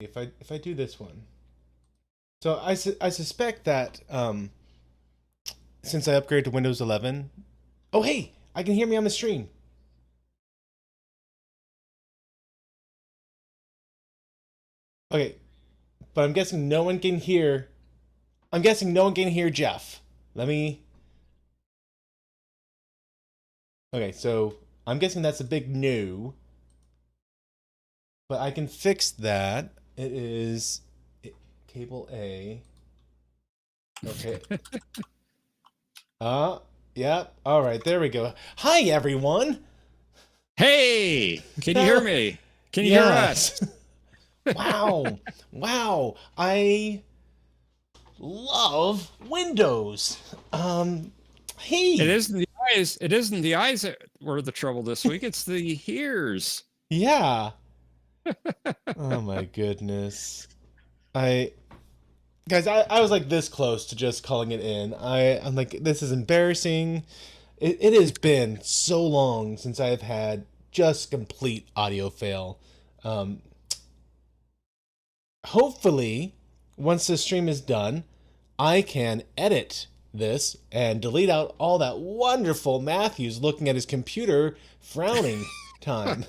if I do this one. So I suspect that since I upgraded to Windows 11. Oh hey, I can hear me on the stream. Okay, but I'm guessing no one can hear. I'm guessing no one can hear Jeff. Let me. Okay, so I'm guessing that's a big no, but I can fix that. It is cable A. Okay. Uh, yeah. All right, there we go. Hi, everyone. Hey, can you hear me? Can you hear Yes. us? Wow. Wow. I love Windows. It Hey. isn't the eyes. It isn't the eyes that were the trouble this week. It's the ears. Yeah. Oh my goodness. I guys, I was like this close to just calling it in. I'm like, this is embarrassing. It has been so long since I've had just complete audio fail. Um, Hopefully, once the stream is done, I can edit this and delete out all that wonderful Matthews looking at his computer frowning time.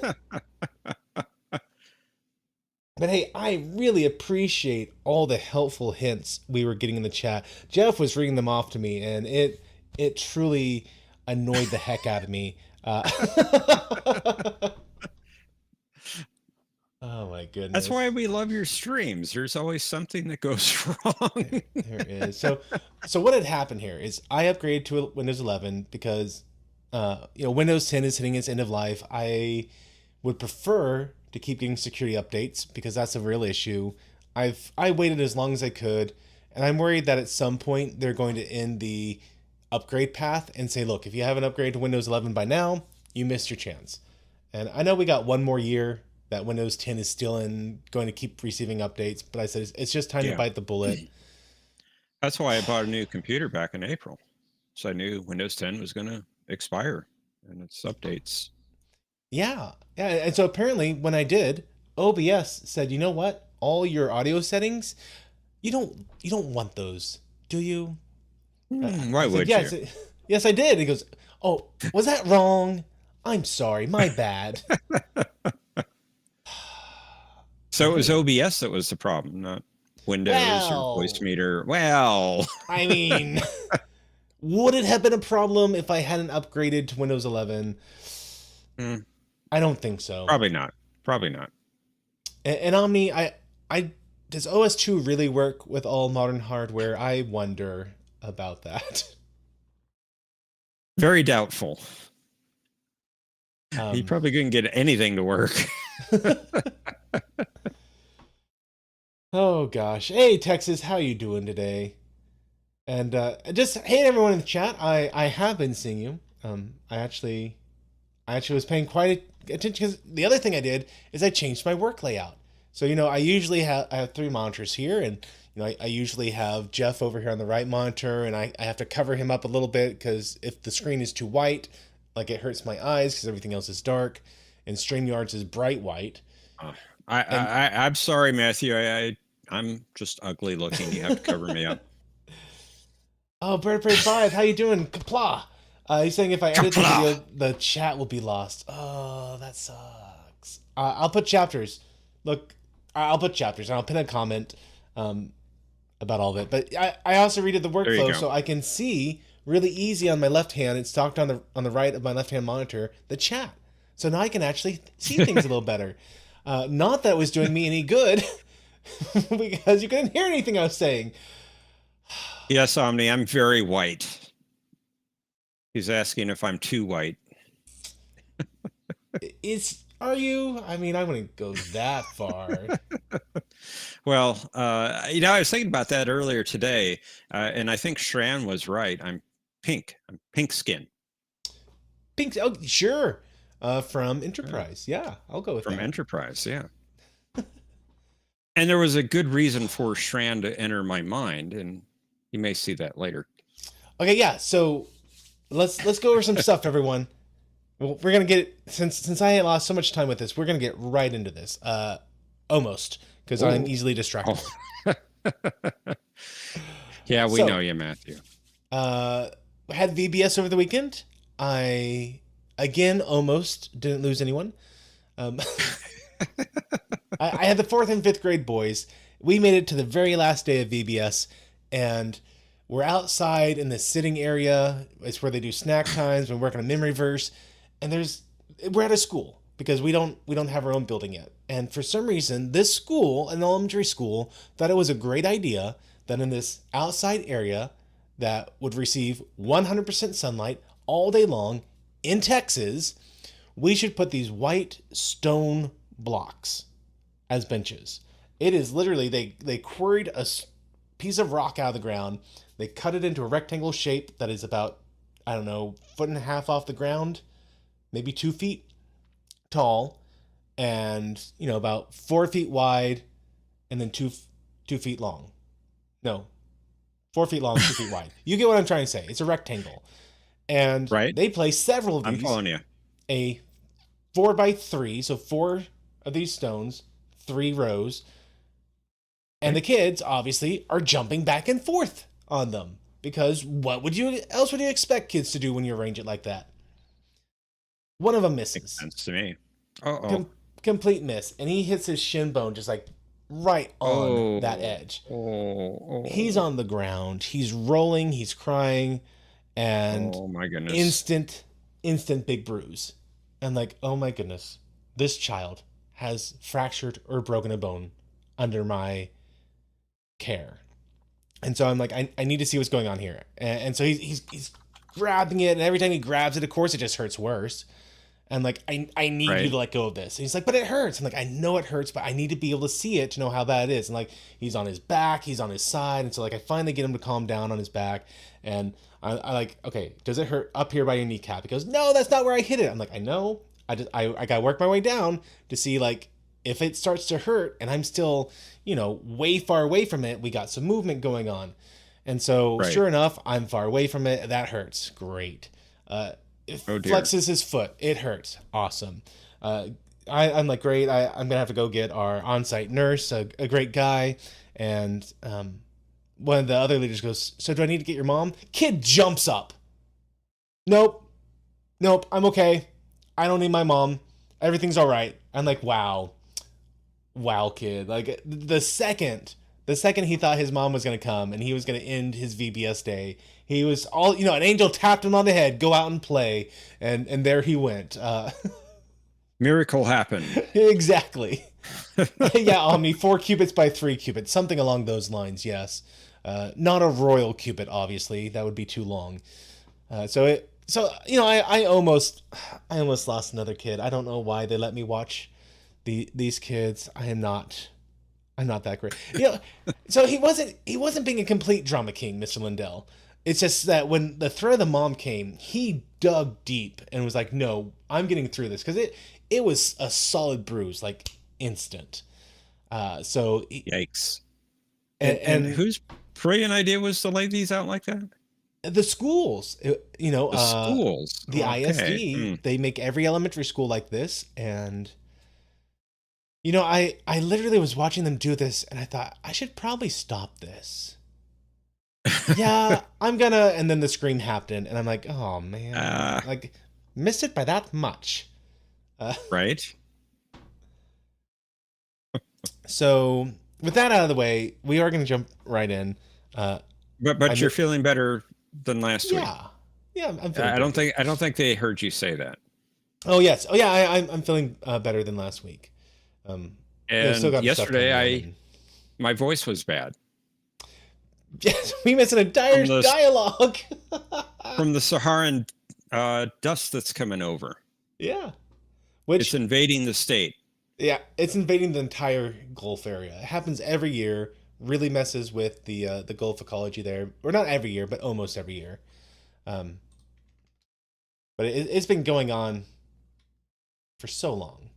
But hey, I really appreciate all the helpful hints we were getting in the chat. Jeff was reading them off to me, and it truly annoyed the heck out of me. Oh my goodness. That's why we love your streams. There's always something that goes wrong. There is. So what had happened here is I upgraded to a Windows 11 because Windows 10 is hitting its end of life. I would prefer to keep getting security updates because that's a real issue. I waited as long as I could, and I'm worried that at some point they're going to end the upgrade path and say, look, if you haven't upgraded to Windows 11 by now, you missed your chance. And I know we got one more year that Windows 10 is still going to keep receiving updates, but I said it's just time to Yeah. bite the bullet. That's why I bought a new computer back in April. So I knew Windows 10 was going to expire and its updates. Yeah. Yeah. And so apparently when I did, OBS said, you know what? All your audio settings, you don't want those, do you? Why I said, would yes, you? yes, I did. He goes, oh, was that wrong? I'm sorry, my bad. So it was OBS that was the problem, not Windows or Well, Voicemeeter. Well, I mean, would it have been a problem if I hadn't upgraded to Windows 11? I don't think so. probably not. Probably not. And Omni, I does OS2 really work with all modern hardware? I wonder about that. Very doubtful. Um, You probably couldn't get anything to work. oh gosh, hey Texas, how you doing today? And just hey everyone in the chat. I have been seeing you. I actually was paying quite attention because the other thing I did is I changed my work layout. So I usually I have three monitors here, and I usually have Jeff over here on the right monitor, and I have to cover him up a little bit because if the screen is too white, like it hurts my eyes because everything else is dark, and StreamYard's is bright white. I'm sorry, Matthew. I'm just ugly looking. You have to cover me up. Oh, Bird 5, how you doing? Kapla! He's saying if I edit the video, the chat will be lost. Oh, that sucks. I'll put chapters. Look, I'll put chapters, and I'll pin a comment about all of it. But I also redid the workflow, so I can see really easy on my left hand. It's docked on the right of my left hand monitor, the chat. So now I can actually see things a little better. Not that it was doing me any good, because you couldn't hear anything I was saying. Yes, Omni, I'm very white. He's asking if I'm too white. Are you? I mean, I wouldn't go that far. Well, I was thinking about that earlier today, and I think Shran was right. I'm pink. I'm pink skin. Pink? Oh, sure. From Enterprise. Yeah, I'll go with From that. Enterprise, yeah. And there was a good reason for Shran to enter my mind, and you may see that later. Okay, yeah. So let's go over some stuff, everyone. Well, we're gonna get since I lost so much time with this, we're gonna get right into this. Almost, because I'm Oh. easily distractible. Yeah, we So, know you, Matthew. had VBS over the weekend. I again almost didn't lose anyone. Um, I had the fourth and fifth grade boys. We made it to the very last day of VBS, and we're outside in the sitting area. It's where they do snack times. We're working on memory verse, and we're at a school because we don't have our own building yet. And for some reason, this school, an elementary school, thought it was a great idea that in this outside area that would receive 100% sunlight all day long in Texas, we should put these white stone blocks as benches. It is literally they quarried a piece of rock out of the ground. They cut it into a rectangle shape that is about, I don't know, foot and a half off the ground, maybe 2 feet tall, and about 4 feet wide, and then 2 feet long. No, 4 feet long, 2 feet wide. You get what I'm trying to say. It's a rectangle, and Right? they place several of I'm these. following you. A 4x3, so four of these stones, 3 rows, and the kids obviously are jumping back and forth on them because what would you else would you expect kids to do when you arrange it like that? One of them Makes misses, sense to me. Uh-oh. complete miss, and he hits his shin bone just like right on that Oh. edge. Oh. He's on the ground. He's rolling. He's crying, and Oh my goodness. instant big bruise. And like, oh my goodness, this child has fractured or broken a bone under my care. And so I'm like, I need to see what's going on here. And so he's grabbing it, and every time he grabs it, of course, it just hurts worse. And like, I need you Right. to let go of this. And he's like, but it hurts. I'm like, I know it hurts, but I need to be able to see it to know how bad it is. And like, he's on his back, he's on his side. And so like, I finally get him to calm down on his back. And I like, okay, does it hurt up here by your kneecap? He goes, no, that's not where I hit it. I'm like, I know. I gotta work my way down to see like if it starts to hurt and I'm still, way far away from it, we got some movement going on. And so Right. sure enough, I'm far away from it. That hurts. Great. It Oh, dear. flexes his foot. It hurts. Awesome. I'm like, great. I'm gonna have to go get our on-site nurse, a great guy, and one of the other leaders goes, so do I need to get your mom? Kid jumps up. Nope, I'm okay. I don't need my mom. Everything's all right. I'm like, wow, kid. Like the second he thought his mom was gonna come and he was gonna end his VBS day, he was all, an angel tapped him on the head, go out and play, and there he went. Miracle happened. Exactly. Yeah, Omni, 4 cubits by 3 cubits, something along those lines. Yes, not a royal cubit, obviously. That would be too long. I almost lost another kid. I don't know why they let me watch these kids. I'm not that great. So he wasn't being a complete drama king, Mr. Lindell. It's just that when the threat of the mom came, he dug deep and was like, "No, I'm getting through this," because it was a solid bruise, like instant. Yikes. And, And whose brilliant idea was to lay these out like that? the schools, The schools. the Okay. ISD, they make every elementary school like this, and I literally was watching them do this, and I thought I should probably stop this. Yeah, I'm gonna, and then the scream happened, and I'm like, oh man, like missed it by that much. Right. So with that out of the way, we are gonna jump right in. But you're feeling better than last week. Yeah, I'm feeling. I don't think they heard you say that. Oh yes, oh yeah, I'm feeling better than last week. And still got stuff yesterday, going on. my voice was bad Yes, we missed an entire dialogue. from the Saharan dust that's coming over. Yeah, It's invading the state. Yeah, it's invading the entire Gulf area. It happens every year. Really messes with the Gulf ecology there, or not every year, but almost every year. But it's been going on for so long.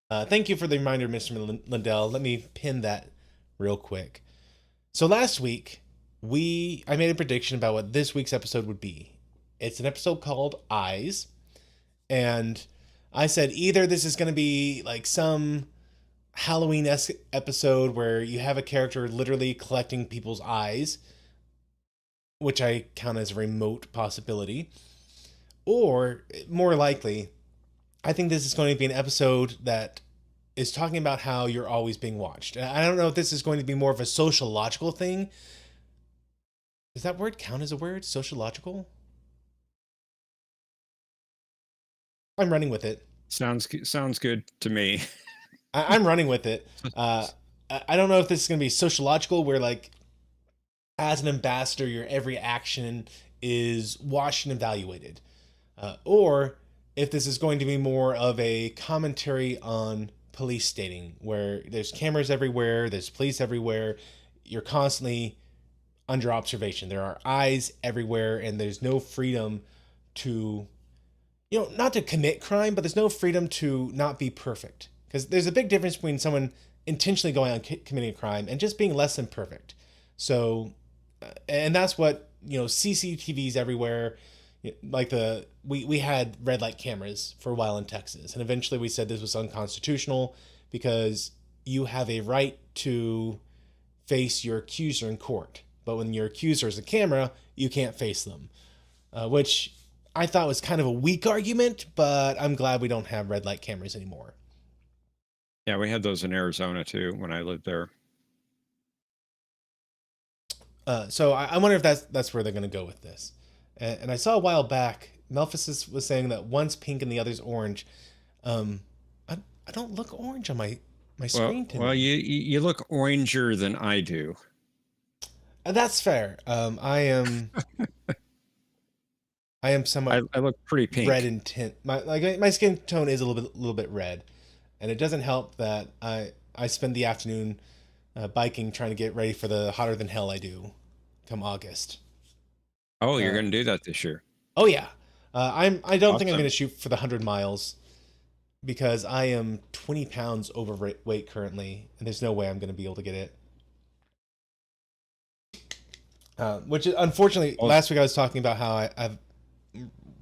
Thank you for the reminder, Mr. Lindell. Let me pin that real quick. So last week, I made a prediction about what this week's episode would be. It's an episode called Eyes, and I said either this is going to be like some Halloween-esque episode where you have a character literally collecting people's eyes, which I count as a remote possibility. Or more likely, I think this is going to be an episode that is talking about how you're always being watched. And I don't know if this is going to be more of a sociological thing. Does that word count as a word? Sociological? I'm running with it. Sounds good to me. I'm running with it. I don't know if this is going to be sociological, where like as an ambassador, your every action is watched and evaluated, or if this is going to be more of a commentary on police stating, where there's cameras everywhere, there's police everywhere, you're constantly under observation. There are eyes everywhere, and there's no freedom to, not to commit crime, but there's no freedom to not be perfect. Because there's a big difference between someone intentionally going on committing a crime and just being less than perfect. So, and that's what, CCTVs everywhere. Like we had red light cameras for a while in Texas, and eventually we said this was unconstitutional because you have a right to face your accuser in court, but when your accuser is a camera, you can't face them, which I thought was kind of a weak argument, but I'm glad we don't have red light cameras anymore. Yeah, we had those in Arizona too when I lived there. So I wonder if that's where they're going to go with this. And I saw a while back, Melphasis was saying that one's pink and the other's orange. I don't look orange on my screen to Well, me. you look oranger than I do. That's fair. I am somewhat I look pretty pink. red in tint. My skin tone is a little bit red, and it doesn't help that I spend the afternoon biking trying to get ready for the hotter than hell I do come August. Oh, you're going to do that this year? Oh yeah, I don't think I'm Awesome. going to shoot for the 100 miles because I am 20 pounds overweight currently, and there's no way I'm going to be able to get it. Which unfortunately, Well, last week I was talking about how I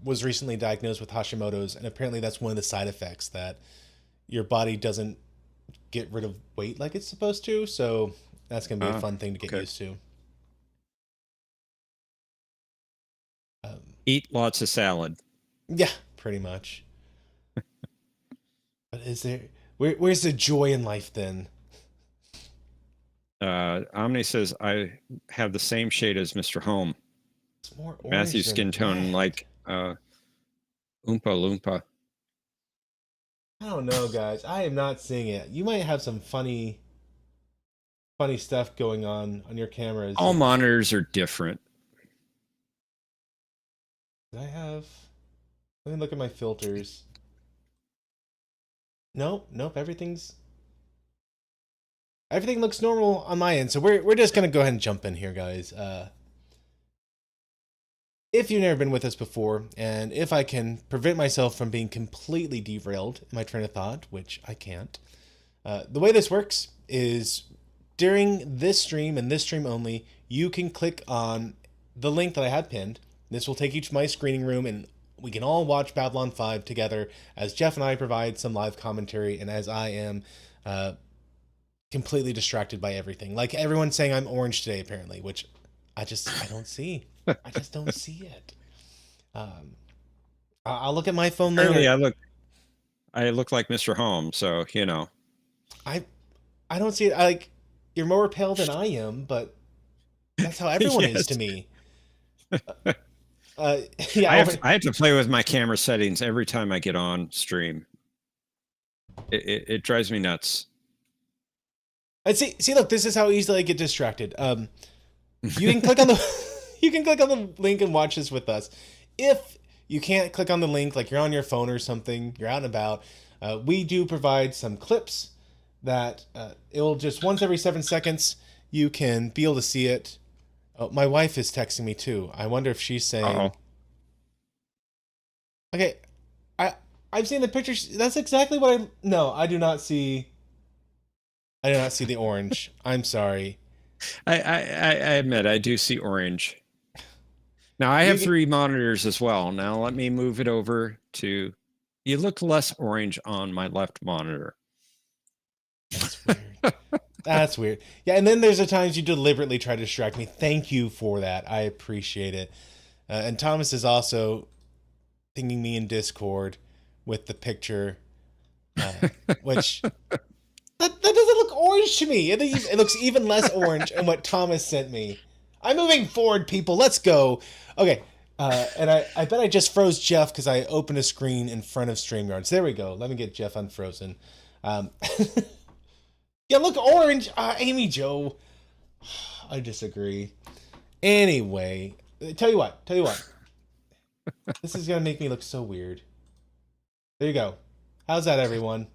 was recently diagnosed with Hashimoto's, and apparently that's one of the side effects, that your body doesn't get rid of weight like it's supposed to. So that's going to be a fun thing to get used to. Eat lots of salad. Yeah, pretty much. But is there where's the joy in life then? Omni says I have the same shade as Mr. Home. It's more orange Matthew's than skin tone red. like Oompa Loompa. I don't know, guys. I am not seeing it. You might have some funny stuff going on your cameras. All monitors are different. Did I have? Let me look at my filters. Nope. Everything looks normal on my end. So we're just gonna go ahead and jump in here, guys. If you've never been with us before, and if I can prevent myself from being completely derailed in my train of thought, which I can't, the way this works is during this stream and this stream only, you can click on the link that I had pinned. This will take you to my screening room, and we can all watch Babylon 5 together as Jeff and I provide some live commentary, and as I am completely distracted by everything. Like everyone's saying I'm orange today, apparently, which I don't see. I just don't see it. I'll look at my phone Apparently, later. I look like Mr. Home, so I don't see it. Like, you're more pale than I am, but that's how everyone is to Yes. me. Yeah, I have to play with my camera settings every time I get on stream. It drives me nuts. and see, look, this is how easily I get distracted. You can click on the you can click on the link and watch this with us. If you can't click on the link, like you're on your phone or something, you're out and about, we do provide some clips that it will just once every 7 seconds you can be able to see it. Oh, my wife is texting me too. I wonder if she's saying. Uh-oh. Okay, I've seen the pictures. That's exactly what I. No, I do not see. I do not see the orange. I'm sorry. I admit I do see orange. Now I have 3 monitors as well. Now let me move it over to. You look less orange on my left monitor. That's weird. Yeah, and then there's the times you deliberately try to distract me. Thank you for that. I appreciate it. And Thomas is also pinging me in Discord with the picture, which that doesn't look orange to me. It looks even less orange than what Thomas sent me. I'm moving forward, people. Let's go. Okay. And I bet I just froze Jeff because I opened a screen in front of StreamYard. So there we go. Let me get Jeff unfrozen. Um, yeah, look orange. Amy Joe. I disagree. Anyway, tell you what. This is gonna make me look so weird. There you go. How's that, everyone?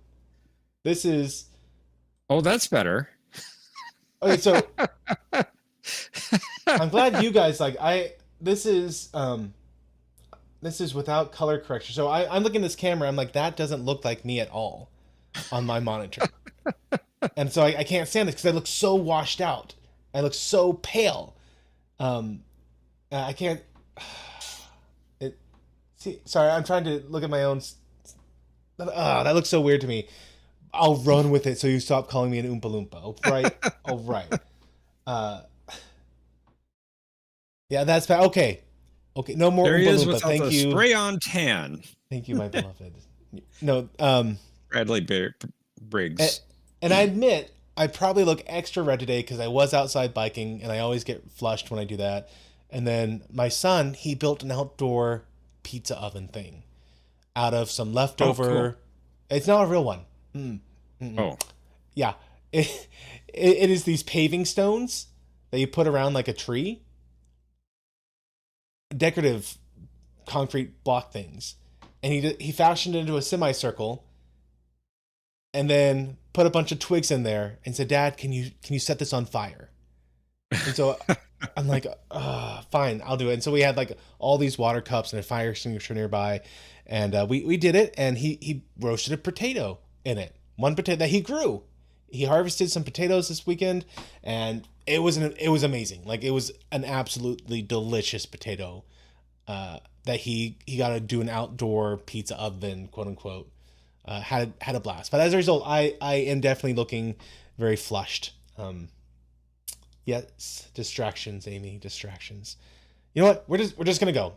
This is Oh, that's better. okay. So I'm glad you guys like. This is without color correction. So I'm looking at this camera. I'm like, that doesn't look like me at all on my monitor, and so I can't stand this because I look so washed out. I look so pale. I can't. See, sorry, I'm trying to look at my own. That looks so weird to me. I'll run with it so you stop calling me an Oompa Loompa. All right. All right. Yeah, that's bad. Okay. Okay, no more There he Oompa is Loompa. without Thank the you. spray on tan. Thank you, my beloved. No, Bradley Briggs. and I admit I probably look extra red today because I was outside biking and I always get flushed when I do that. And then my son, he built an outdoor pizza oven thing out of some leftover. Oh, cool. It's not a real one. Oh, Yeah, it is these paving stones that you put around like a tree, decorative concrete block things, and he fashioned it into a semicircle, and then put a bunch of twigs in there and said, "Dad, can you set this on fire?" And so I'm like, fine, I'll do it. And so we had like all these water cups and a fire extinguisher nearby, and we did it. And he roasted a potato in it, one potato that he grew. He harvested some potatoes this weekend, and it was amazing. Like, it was an absolutely delicious potato that he got to do an outdoor pizza oven, quote unquote. Had a blast. But as a result, I am definitely looking very flushed. Yes, distractions, Amy, distractions. You know what? We're just gonna go.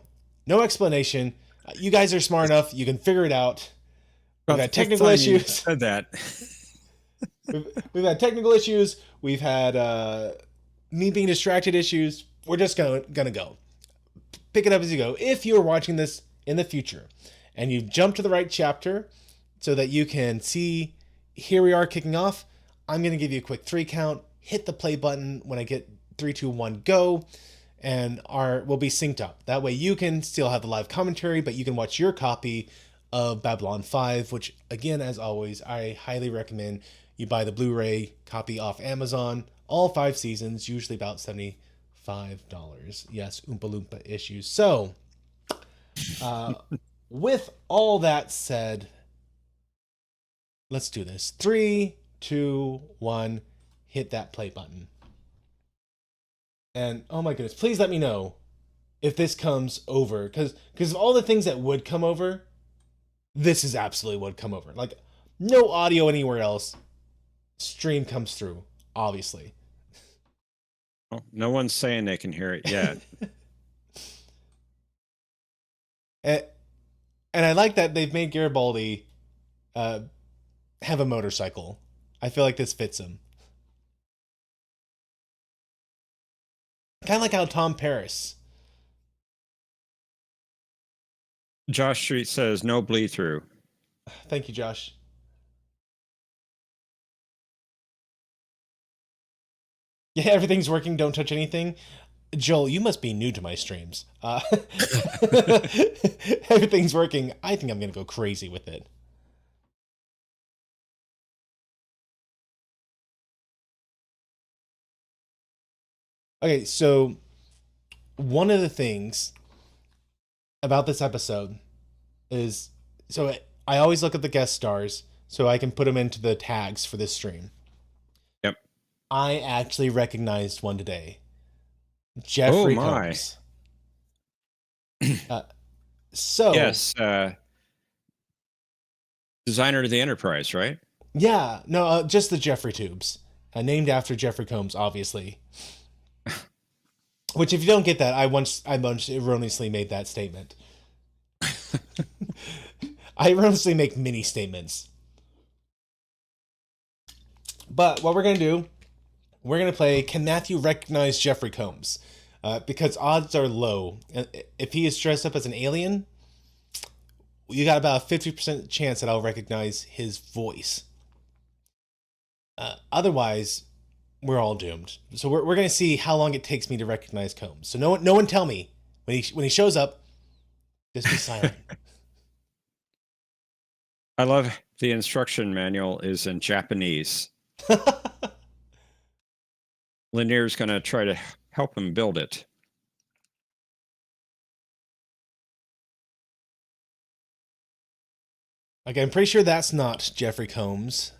No explanation. You guys are smart enough. You can figure it out. We've had technical issues. Said that. We've had technical issues. We've had me being distracted issues. We're just gonna go. Pick it up as you go. If you're watching this in the future and you've jumped to the right chapter so that you can see, here we are kicking off, I'm gonna give you a quick 3 count. Hit the play button when I get 3, 2, 1, go, and we'll be synced up. That way you can still have the live commentary, but you can watch your copy of Babylon 5, which, again, as always, I highly recommend you buy the Blu-ray copy off Amazon. All 5 seasons, usually about $75. Yes, Oompa Loompa issues. So, with all that said, let's do this. 3, 2, 1. Hit that play button. And oh my goodness, please let me know if this comes over, because of all the things that would come over, this is absolutely what would come over. Like, no audio anywhere else. Stream comes through, obviously. Oh, no one's saying they can hear it yet. and I like that they've made Garibaldi have a motorcycle. I feel like this fits him. Kind of like how Tom Paris. Josh Street says no bleed through. Thank you, Josh. Yeah, everything's working. Don't touch anything. Joel, you must be new to my streams. Everything's working. I think I'm going to go crazy with it. Okay, so one of the things about this episode is, so I always look at the guest stars so I can put them into the tags for this stream. Yep. I actually recognized one today. Jeffrey Combs. So yes, designer of the Enterprise, right? Yeah, no, just the Jeffrey tubes. named after Jeffrey Combs, obviously. Which, if you don't get that, I once erroneously made that statement. I erroneously make many statements. But what we're going to do, we're going to play Can Matthew Recognize Jeffrey Combs? Because odds are low. If he is dressed up as an alien, you got about a 50% chance that I'll recognize his voice. Otherwise, we're all doomed. So we're going to see how long it takes me to recognize Combs. So no one tell me when he shows up. Just be silent. I love the instruction manual is in Japanese. Lanier's going to try to help him build it. Okay, I'm pretty sure that's not Jeffrey Combs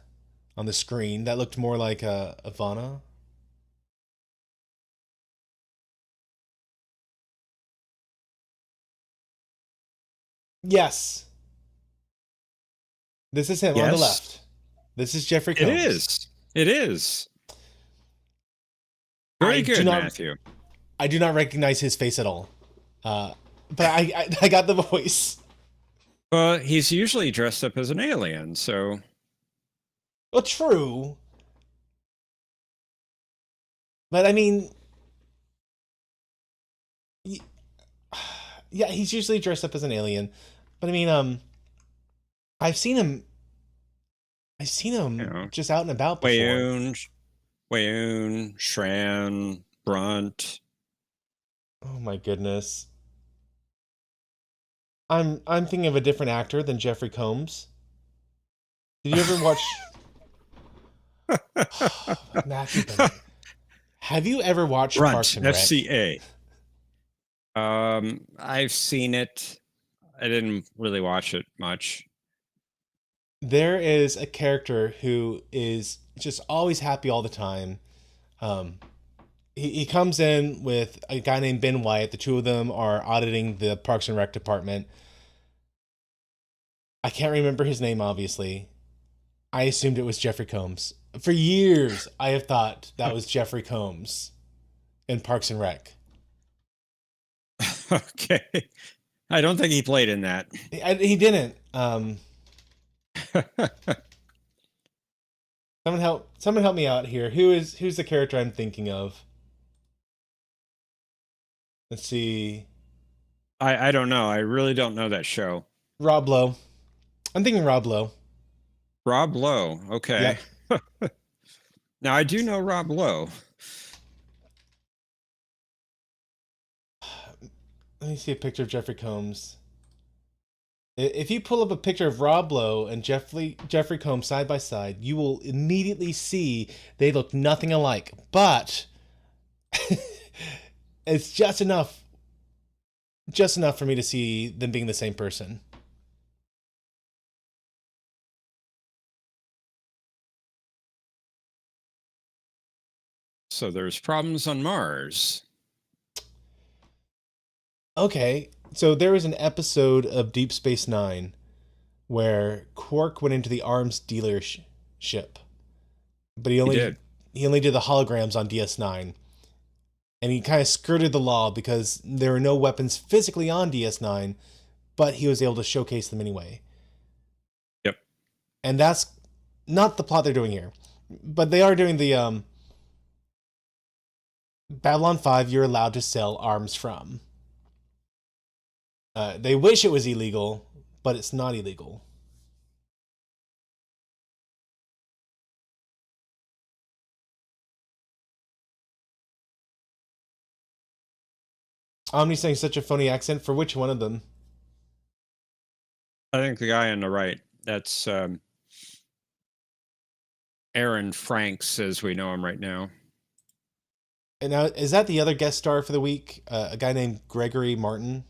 on the screen. That looked more like Ivana. Yes. This is him on the Yes. left. This is Jeffrey Combs. It is. It is. Very good, Matthew. I do not recognize his face at all. But I got the voice. Well, he's usually dressed up as an alien, so... Well, true. But I mean... Yeah, he's usually dressed up as an alien. But I mean, I've seen him just out and about before. Wayoon, Shran, Brunt. Oh my goodness. I'm thinking of a different actor than Jeffrey Combs. Did you ever watch Matthew Bennett? Have you ever watched Brunt, Parks and Rec? FCA. I've seen it. I didn't really watch it much. There is a character who is just always happy all the time. He comes in with a guy named Ben Wyatt. The two of them are auditing the Parks and Rec department. I can't remember his name, obviously. I assumed it was Jeffrey Combs. For years, I have thought that was Jeffrey Combs in Parks and Rec. Okay. I don't think he played in that. He didn't. Someone help me out here. Who's the character I'm thinking of? Let's see. I don't know. I really don't know that show. Rob Lowe. I'm thinking Rob Lowe. Rob Lowe. Okay. Yep. Now I do know Rob Lowe. Let me see a picture of Jeffrey Combs. If you pull up a picture of Rob Lowe and Jeffrey Combs side by side, you will immediately see they look nothing alike. But it's just enough for me to see them being the same person. So there's problems on Mars. Okay, so there was an episode of Deep Space Nine where Quark went into the arms dealership, but he only did the holograms on DS9, and he kind of skirted the law because there were no weapons physically on DS9, but he was able to showcase them anyway. Yep. And that's not the plot they're doing here, but they are doing the Babylon 5. You're allowed to sell arms from. They wish it was illegal, but it's not illegal. Omni's saying such a funny accent. For which one of them? I think the guy on the right. That's Aaron Franks, as we know him right now. And now, is that the other guest star for the week? A guy named Gregory Martin?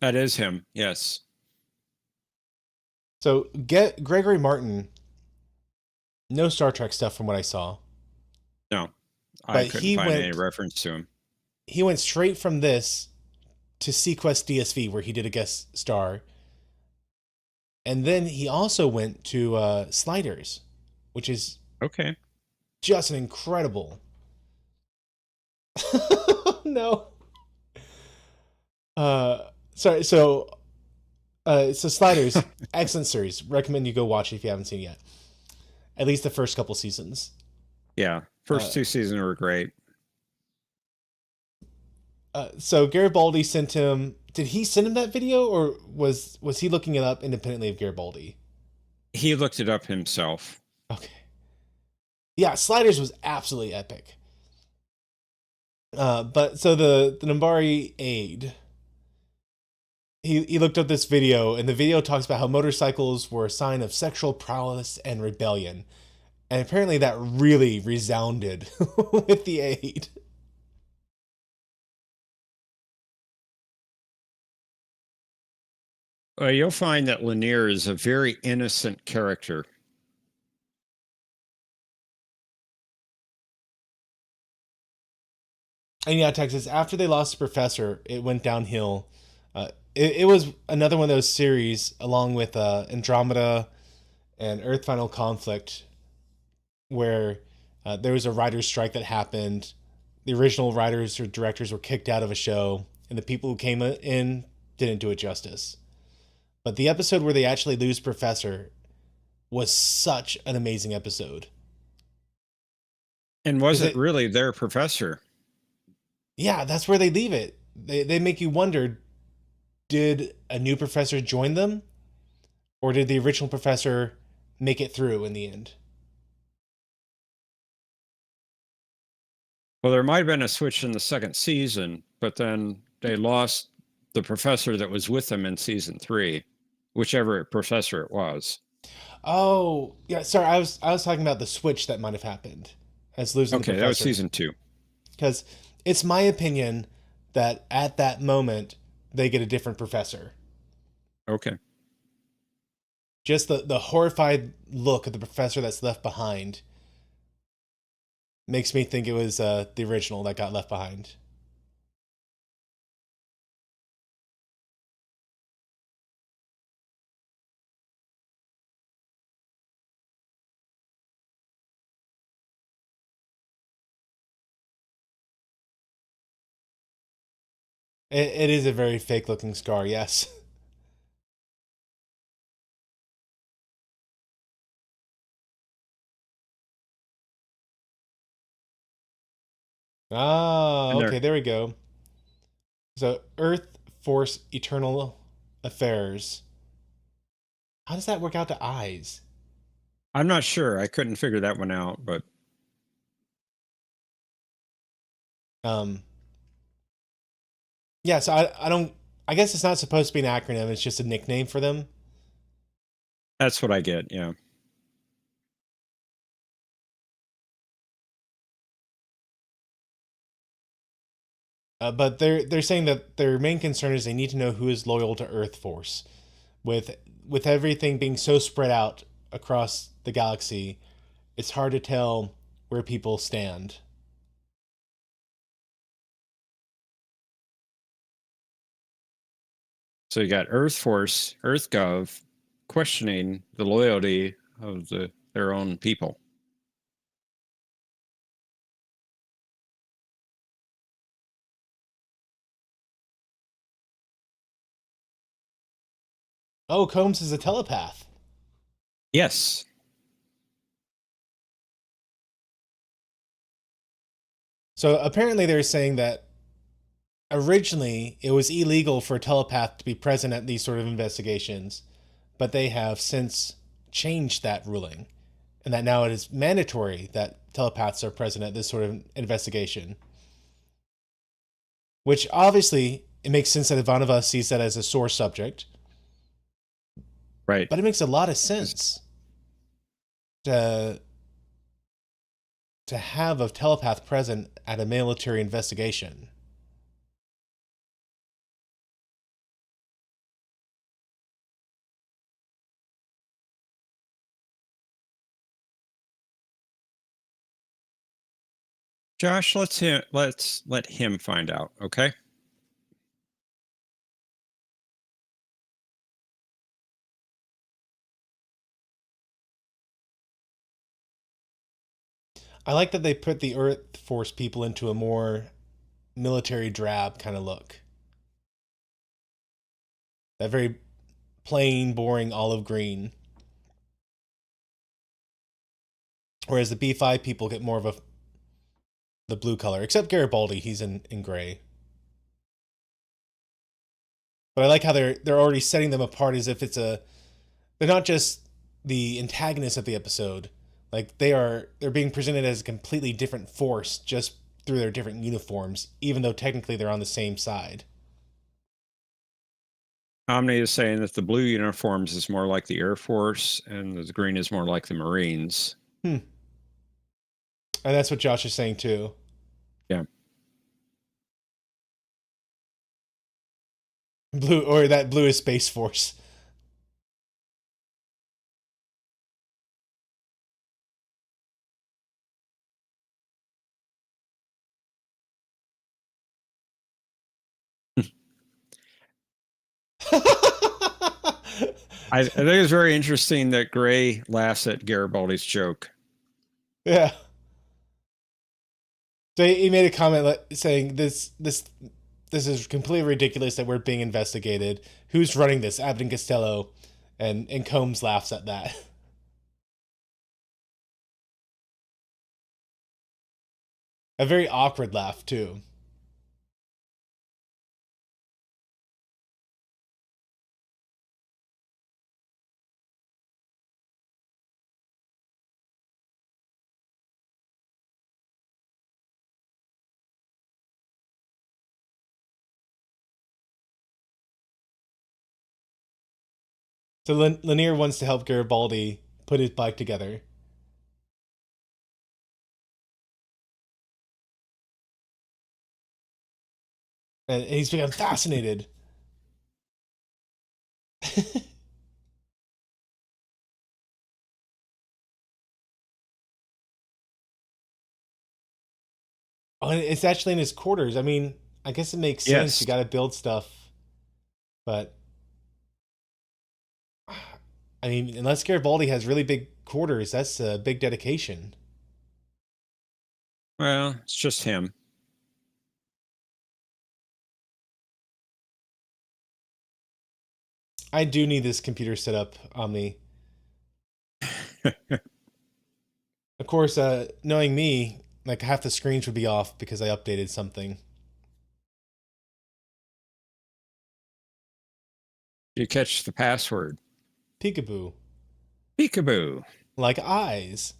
That is him, yes. So, get Gregory Martin. No Star Trek stuff from what I saw. No, I couldn't find any reference to him. He went straight from this to Sequest DSV, where he did a guest star. And then he also went to Sliders, which is... Okay. just an incredible. No. Sorry. So Sliders, excellent series. Recommend you go watch it if you haven't seen it yet. At least the first couple seasons. Yeah, Uh, first two seasons were great. so Garibaldi sent him. Did he send him that video, or was he looking it up independently of Garibaldi? He looked it up himself. Okay. Yeah, Sliders was absolutely epic. But so the Nambari aide, he looked up this video, and the video talks about how motorcycles were a sign of sexual prowess and rebellion, and apparently that really resounded with the aide. You'll find that Lanier is a very innocent character. And yeah, Texas, after they lost the professor, it went downhill. It was another one of those series, along with Andromeda and Earth Final Conflict, where there was a writer's strike that happened. The original writers or directors were kicked out of a show, and the people who came in didn't do it justice. But the episode where they actually lose Professor was such an amazing episode. And was it really their professor? Yeah, that's where they leave it. They make you wonder, did a new professor join them? Or did the original professor make it through in the end? Well, there might have been a switch in the second season, but then they lost the professor that was with them in season 3, whichever professor it was. Oh, yeah, sorry, I was talking about the switch that might have happened as losing the Okay, that was professor. season 2. Because it's my opinion that at that moment they get a different professor. Okay. Just the horrified look of the professor that's left behind makes me think it was the original that got left behind. It is a very fake looking scar, yes. Ah, And okay, there, there we go. So Earth Force Eternal Affairs. How does that work out to eyes? I'm not sure. I couldn't figure that one out, but Um, yeah, so I don't. I guess it's not supposed to be an acronym. It's just a nickname for them. that's what I get. Yeah. But they're saying that their main concern is they need to know who is loyal to Earth Force. With with everything being so spread out across the galaxy, it's hard to tell where people stand. So you got Earth Force, Earth Gov questioning the loyalty of their own people. Oh, Combs is a telepath. Yes. So apparently they're saying that originally it was illegal for a telepath to be present at these sort of investigations, but they have since changed that ruling, and that now it is mandatory that telepaths are present at this sort of investigation. Which obviously it makes sense that Ivanova sees that as a sore subject, Right. but it makes a lot of sense to have a telepath present at a military investigation. Josh, let's let him find out, okay? I like that they put the Earth Force people into a more military drab kind of look. That very plain, boring olive green. Whereas the B5 people get more of the blue color, except Garibaldi, he's in gray. But I like how they're already setting them apart as if they're not just the antagonists of the episode. Like they're being presented as a completely different force just through their different uniforms, even though technically they're on the same side. Omni is saying that the blue uniforms is more like the Air Force, and the green is more like the Marines. Hmm. And that's what Josh is saying too. Yeah. Blue, or that blue is Space Force. I think it's very interesting that Gray laughs at Garibaldi's joke. Yeah. So he made a comment saying this is completely ridiculous that we're being investigated. Who's running this? Abbott and Costello, and Combs laughs at that. A very awkward laugh too. So Lanier wants to help Garibaldi put his bike together. And he's become fascinated. Oh, and it's actually in his quarters. I mean, I guess it makes sense. You Yes. got to build stuff, but I mean, unless Garibaldi has really big quarters, that's a big dedication. Well, it's just him. I do need this computer set up, Omni. Of course, knowing me, like half the screens would be off because I updated something. You catch the password. Peekaboo. Peekaboo. Like eyes.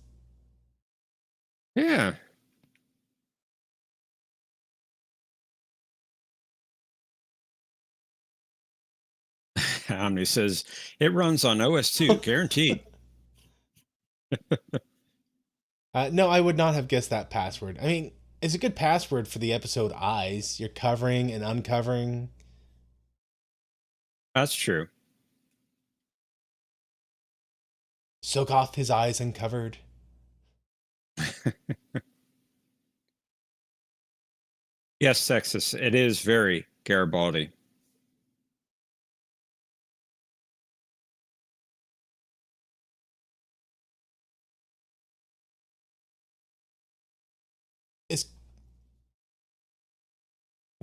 Yeah. Omni says it runs on OS2, guaranteed. No, I would not have guessed that password. I mean, it's a good password for the episode Eyes. You're covering and uncovering. That's true. Sokoth, his eyes uncovered. Yes, Texas. It is very Garibaldi. It's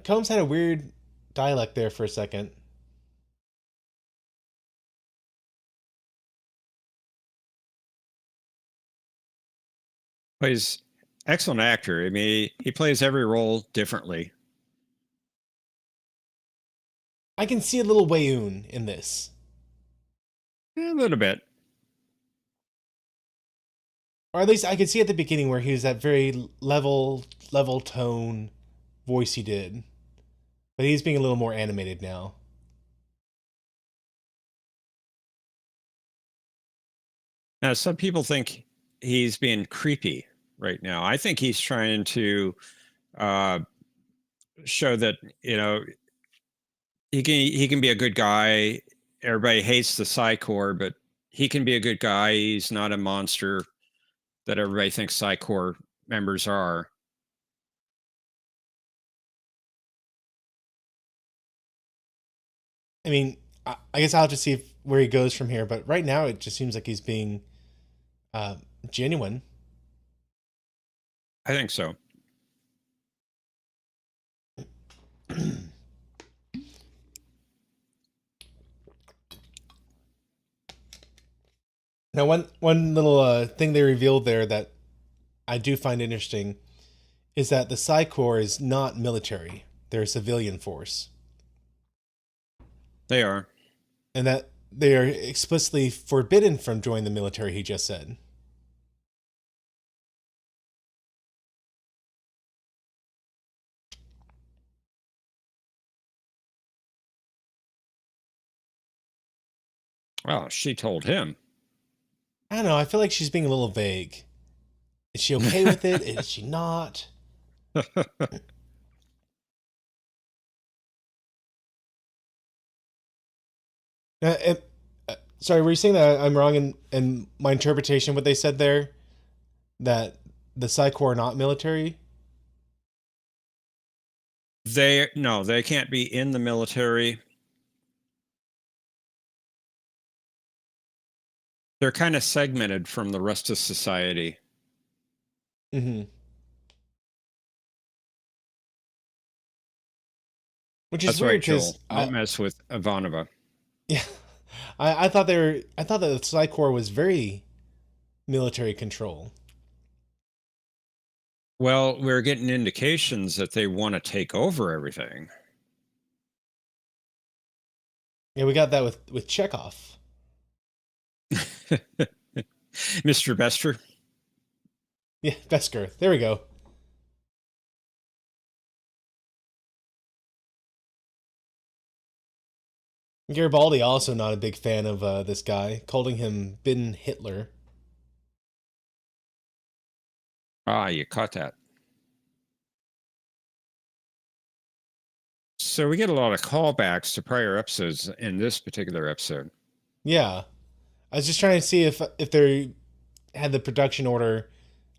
Combs had a weird dialect there for a second. But he's excellent actor. I mean, he plays every role differently. I can see a little Wayoon in this. A little bit. Or at least I could see at the beginning where he was that very level tone voice he did. But he's being a little more animated now. Now, some people think he's being creepy right now. I think he's trying to uh, show that he can be a good guy. Everybody hates the Psy-Corps, but he can be a good guy. He's not a monster that everybody thinks Psy-Corps members are. I mean, I guess I'll have to see where he goes from here. But right now, it just seems like he's being uh, genuine. I think so. Now, one little thing they revealed there that I do find interesting is that the Psi Corps is not military; they're a civilian force, They are. and that they are explicitly forbidden from joining the military. He just said. Well, she told him. I don't know. I feel like she's being a little vague. Is she okay with it? Is she not? And, sorry, were you saying that I'm wrong in my interpretation? What they said there, that the Psi Corps are not military. They no, they can't be in the military. They're kind of segmented from the rest of society. Mm-hmm. Which is That's weird right, because Joel. Don't mess with Ivanova. yeah, I thought they were I thought that the Psi Corps was very military control. Well, we're getting indications that they want to take over everything. Yeah, we got that with Chekhov. Mr. Bester. Yeah, Vesker. There we go. Garibaldi also not a big fan of this guy, calling him Bin Hitler. Ah, you caught that. So we get a lot of callbacks to prior episodes in this particular episode. Yeah, I was just trying to see if they had the production order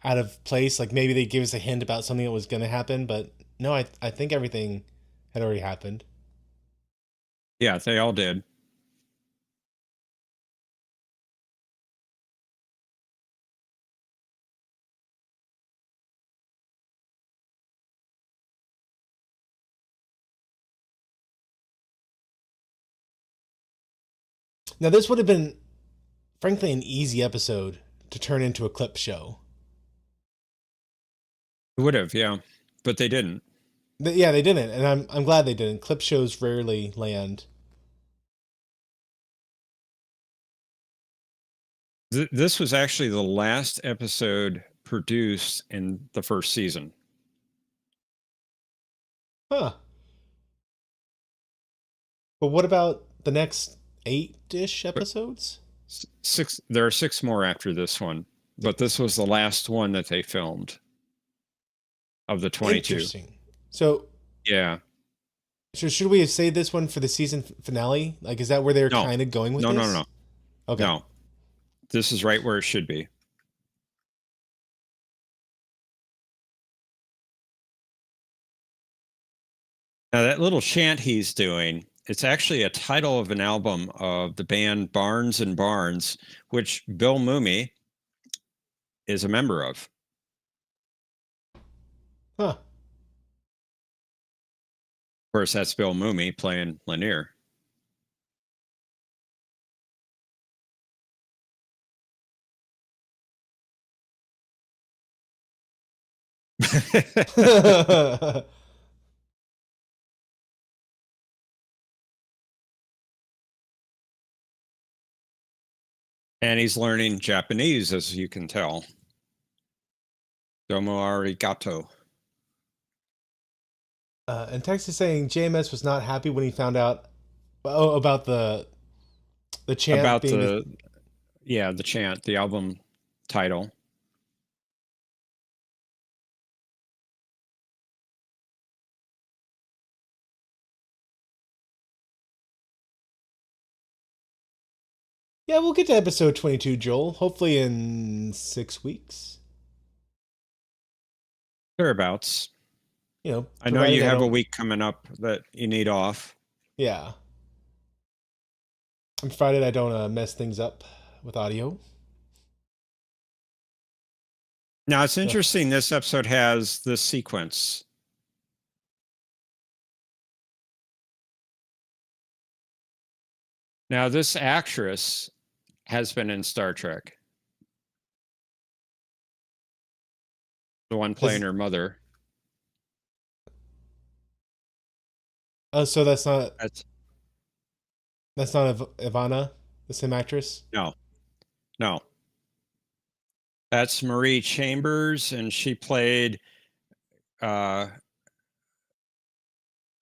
out of place. Like maybe they give us a hint about something that was going to happen, but no, I think everything had already happened. Yeah, they all did. Now this would have been, frankly, an easy episode to turn into a clip show. Would have, yeah, but they didn't. Yeah, they didn't, and I'm glad they didn't. Clip shows rarely land. This was actually the last episode produced in the first season. Huh. But what about the next 8-ish But episodes? six, there are six more after this one, but this was the last one that they filmed of the 22. Interesting. So, Yeah. so should we have saved this one for the season finale? Like, is that where they're No, kind of going with no, no, this? no, Okay. no. This is right where it should be. Now, that little chant he's doing, it's actually a title of an album of the band Barnes and Barnes, which Bill Mumy is a member of. Huh. Of course, that's Bill Mumy playing Lanier. And he's learning Japanese, as you can tell. Domo arigato. And Tex is saying JMS was not happy when he found out about the chant About being the chant, the album title. Yeah, we'll get to episode 22, Joel. Hopefully in 6 weeks. Thereabouts. You know, I know provided you I have a don't. week coming up that you need off. Yeah, I'm provided I don't mess things up with audio. Now it's So, interesting. This episode has this sequence. Now this actress has been in Star Trek. The one playing is, her mother. so That's that's not Ivana, the same actress. no, no. That's Marie Chambers, and she played uh,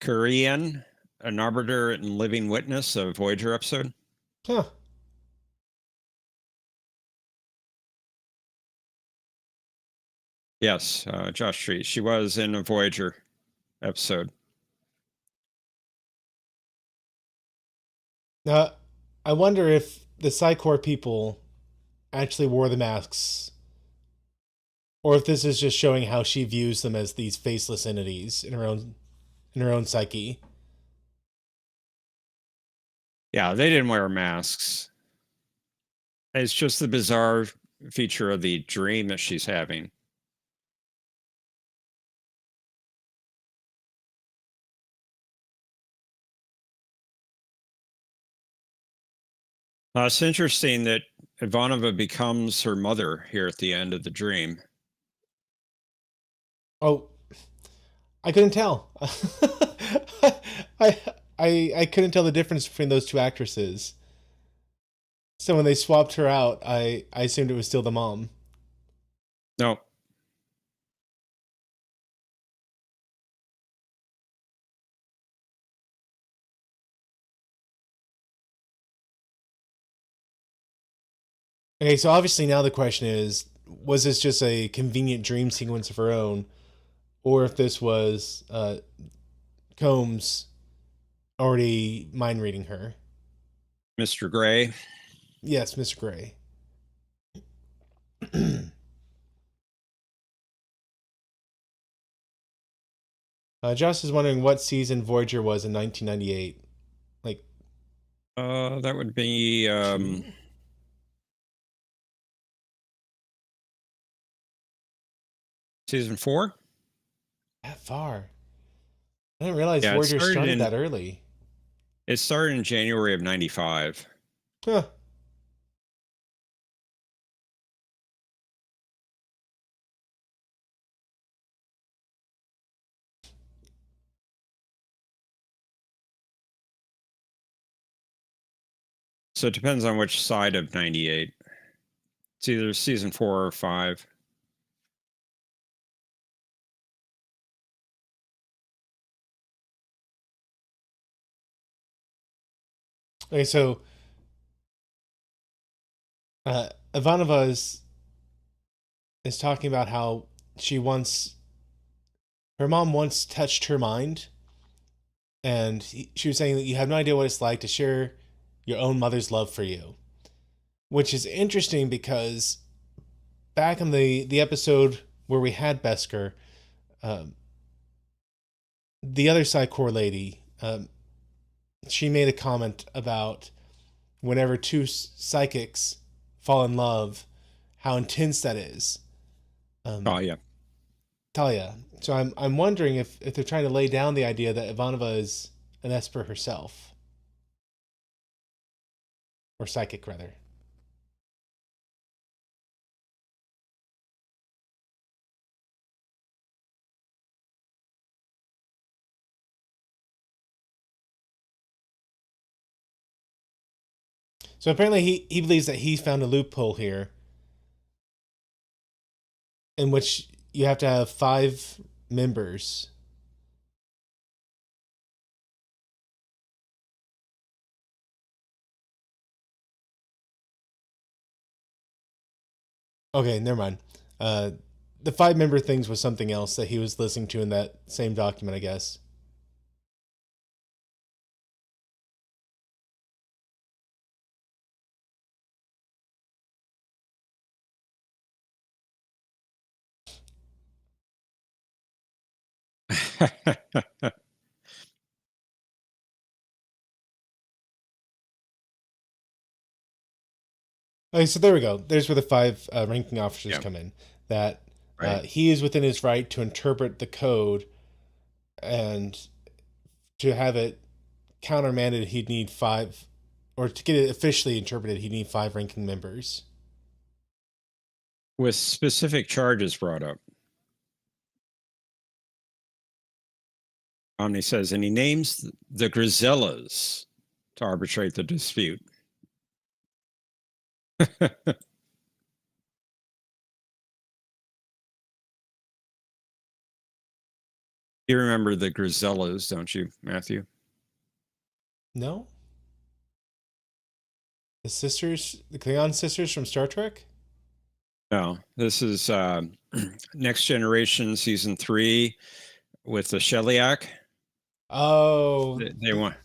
Korean, an arbiter and living witness, a Voyager episode. Huh. Yes, Josh Treat. She was in a Voyager episode. Now, I wonder if the Psychor people actually wore the masks, or if this is just showing how she views them as these faceless entities in her own psyche. Yeah, they didn't wear masks. It's just the bizarre feature of the dream that she's having. It's interesting that Ivanova becomes her mother here at the end of the dream. Oh, I couldn't tell. I, I couldn't tell the difference between those two actresses. So when they swapped her out, I assumed it was still the mom. No, Okay, so obviously now the question is, was this just a convenient dream sequence of her own, or if this was Combs already mind reading her? Mr. Gray. Yes, Mr. Gray. Josh is wondering what season Voyager was in 1998. Like That would be two? season 4. That far? I didn't realize Yeah, Voyager started that early. it started in January of 95. Huh. So it depends on which side of 98. It's either season 4 or 5. Okay, so Ivanova is talking about how she once her mom once touched her mind, and she was saying that you have no idea what it's like to share your own mother's love for you, which is interesting because back in the episode where we had Besker, um, the other Psychor lady, she made a comment about whenever two psychics fall in love, how intense that is. Oh yeah. Talia. So I'm wondering if they're trying to lay down the idea that Ivanova is an Esper herself, or psychic rather. So apparently he believes that he found a loophole here in which you have to have 5 members. Okay, never mind. Uh, the 5 member things was something else that he was listening to in that same document, I guess. Okay, so there we go. There's where the 5 ranking officers Yeah. come in. That Right. He is within his right to interpret the code, and to have it countermanded, he'd need five, or to get it officially interpreted, he'd need five ranking members. With specific charges brought up. Omni says, and he names the Grisellas to arbitrate the dispute. You remember the Grisellas, don't you, Matthew? No? The Klingon sisters from Star Trek? No, this is Next Generation season 3 with the Sheliak. Oh. They want,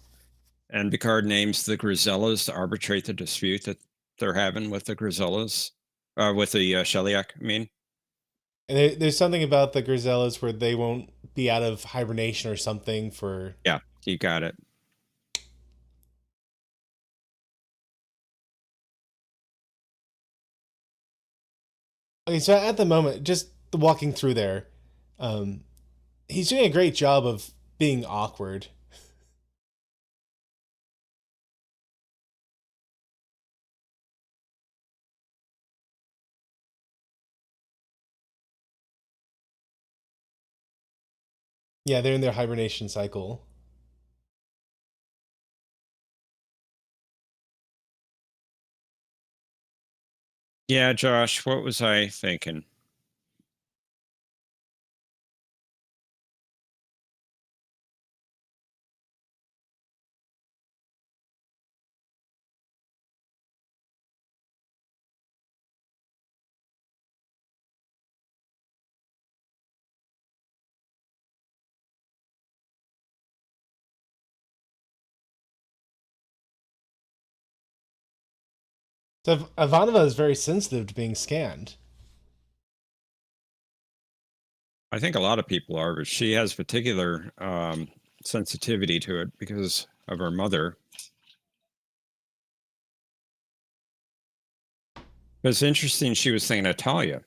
and Picard names the Grisellas to arbitrate the dispute that they're having with the Grisellas, with the Sheliak, I mean. And there's something about the Grisellas where they won't be out of hibernation or something for. Yeah, you got it. Okay, so at the moment, just walking through there, um, he's doing a great job of being awkward. Yeah, they're in their hibernation cycle. Yeah, Josh, what was I thinking? So Ivanova is very sensitive to being scanned. I think a lot of people are, but she has particular sensitivity to it because of her mother. But it's interesting she was thinking of Talia.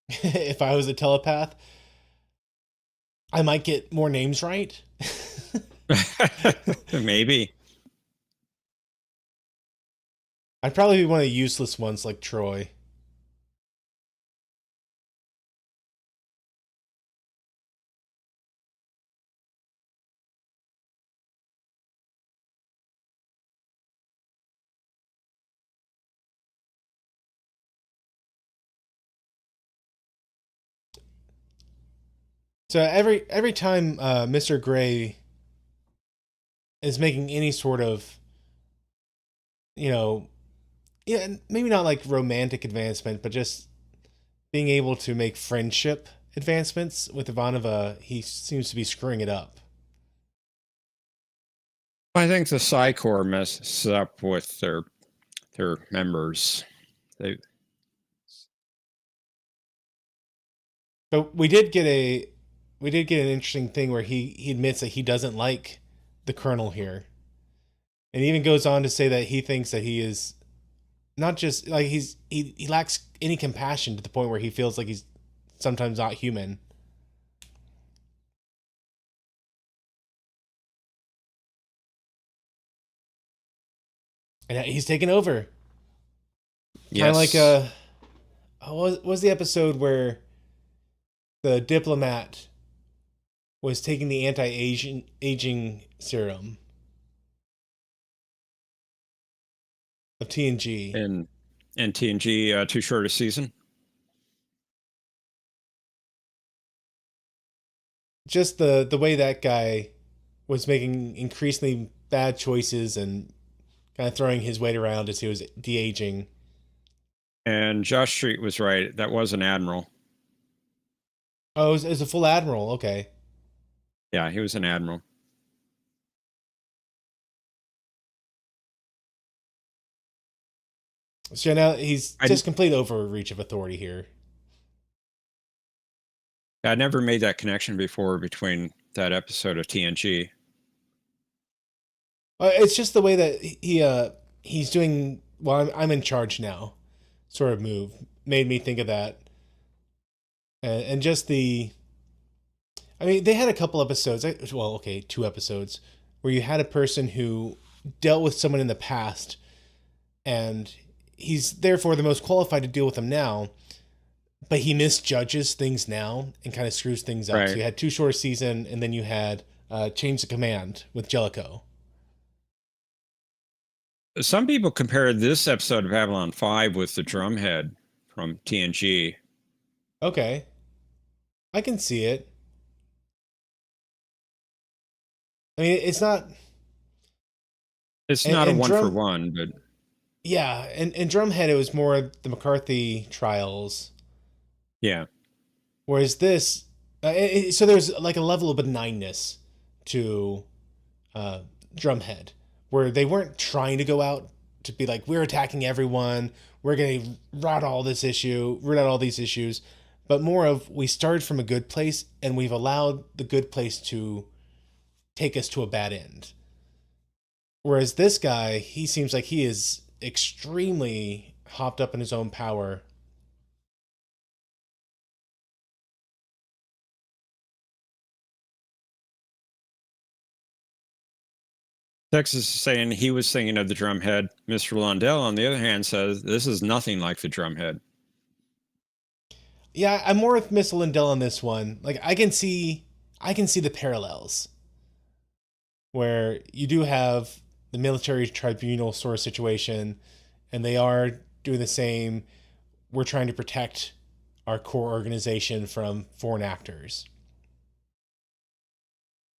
If I was a telepath, I might get more names right. Maybe. I'd probably be one of the useless ones like Troy. So every time Mr. Gray is making any sort of, you know, yeah, maybe not like romantic advancement, but just being able to make friendship advancements with Ivanova, he seems to be screwing it up. I think the Psi Corps messes up with their members. They But we did get an interesting thing where he admits that he doesn't like the colonel here, and he even goes on to say that he thinks that he is not just like he lacks any compassion to the point where he feels like he's sometimes not human. And he's taken over. Kind of like yes. what was the episode where the diplomat was taking the anti-aging serum of TNG. And TNG too short a season. Just the way that guy was making increasingly bad choices and kind of throwing his weight around as he was de-aging. And Josh Street was right. That was an admiral. Oh, it was a full admiral. Okay. Yeah, he was an admiral. So now he's I just complete overreach of authority here. I never made that connection before between that episode of TNG. It's just the way that he's doing well, I'm in charge now sort of move made me think of that. And just the, I mean, they had a couple episodes, well, okay, 2 episodes, where you had a person who dealt with someone in the past, and he's therefore the most qualified to deal with them now, but he misjudges things now and kind of screws things up. So Right. you had Too Short a Season, and then you had Change the Command with Jellicoe. Some people compare this episode of Babylon 5 with the drumhead from TNG. Okay, I can see it. I mean, it's not, It's not a and one for drum, one, but yeah, and Drumhead, it was more the McCarthy trials, yeah. whereas this, so there's like a level of benignness to uh, Drumhead, where they weren't trying to go out to be like, we're attacking everyone, we're going to root out all these issues, but more of, we started from a good place and we've allowed the good place to take us to a bad end. Whereas this guy, he seems like he is extremely hopped up in his own power. Texas is saying he was thinking of the drumhead. Mr. Lundell, on the other hand, says this is nothing like the drumhead. Yeah, I'm more with Miss Lindell on this one. Like I can see the parallels where you do have the military tribunal sort of situation, and they are doing the same. We're trying to protect our core organization from foreign actors.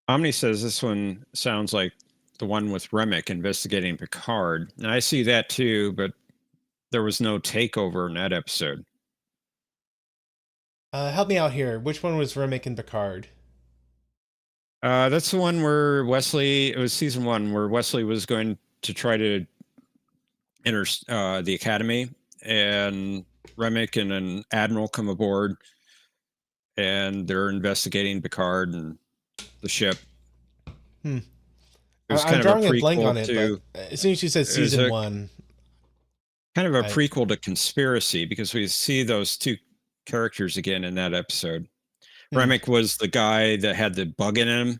Omni says this one sounds like the one with Remick investigating Picard. And I see that too, but there was no takeover in that episode. Help me out here. Which one was Remick and Picard? That's the one where Wesley, it was season 1, where Wesley was going to try to enter the academy, and Remick and an admiral come aboard, and they're investigating Picard and the ship. Hmm. It was I'm kind of a drawing a blank on prequel it, but to, as soon as you said it was season a one, kind of a I prequel to Conspiracy, because we see those two characters again in that episode. hmm. Remick was the guy that had the bug in him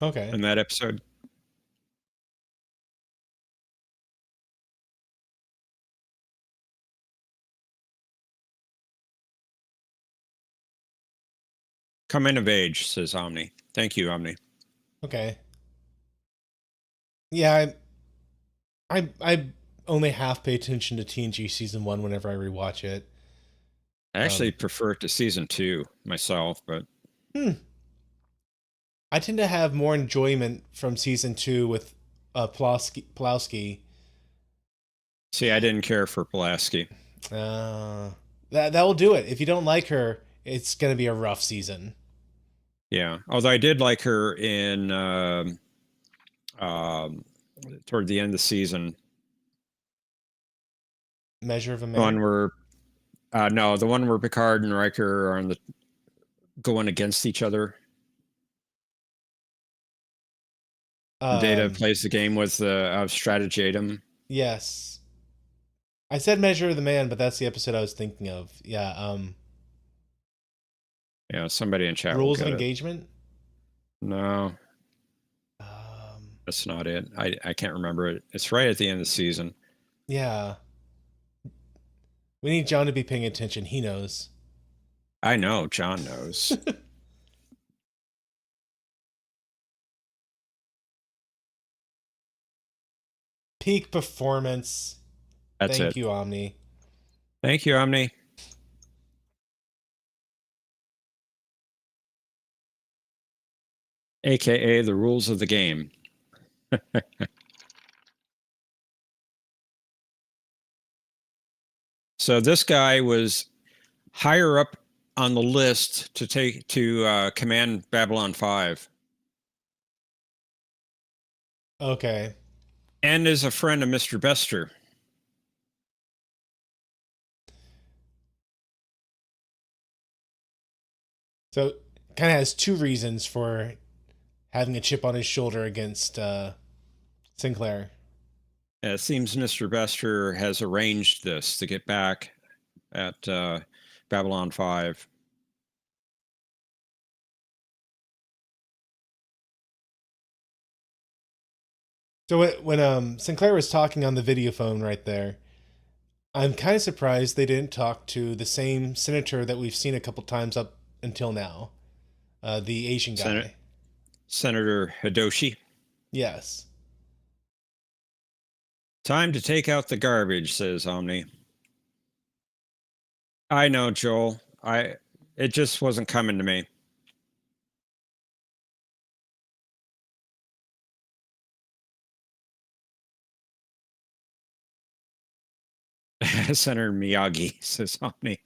Okay. in that episode. Coming of age, says Omni. Thank you, Omni. Okay. Yeah, I only half pay attention to TNG season one whenever I rewatch it. I actually Um, prefer it to season 2 myself, but hmm. I tend to have more enjoyment from season two with Pulowski. see, I didn't care for Pulaski. Uh, that will do it. If you don't like her, it's gonna be a rough season. Yeah, although I did like her in um, toward the end of the season, Measure of a the one Man. where no, the one where Picard and Riker are on the going against each other. Data Um, plays the game with Stratageddon. yes. I said Measure of the Man, but that's the episode I was thinking of. Yeah. Yeah, somebody in chat will Rules of get it. Engagement. No, Um, that's not it. I can't remember it. It's right at the end of the season. yeah. We need John to be paying attention. He knows. I know, John knows. Peak performance. That's Thank it. you, Omni. Thank you, Omni. AKA the rules of the game. So this guy was higher up on the list to take to command Babylon 5, Okay. and is a friend of Mr. Bester. So kind of has two reasons for having a chip on his shoulder against Sinclair. It seems Mr. Bester has arranged this to get back at Babylon 5. So when Sinclair was talking on the video phone right there, I'm kind of surprised they didn't talk to the same senator that we've seen a couple times up until now, the Asian Sen- guy. Senator Hidoshi. Yes. Time to take out the garbage, says Omni. I know, Joel. It just wasn't coming to me. Senator Miyagi, says Omni.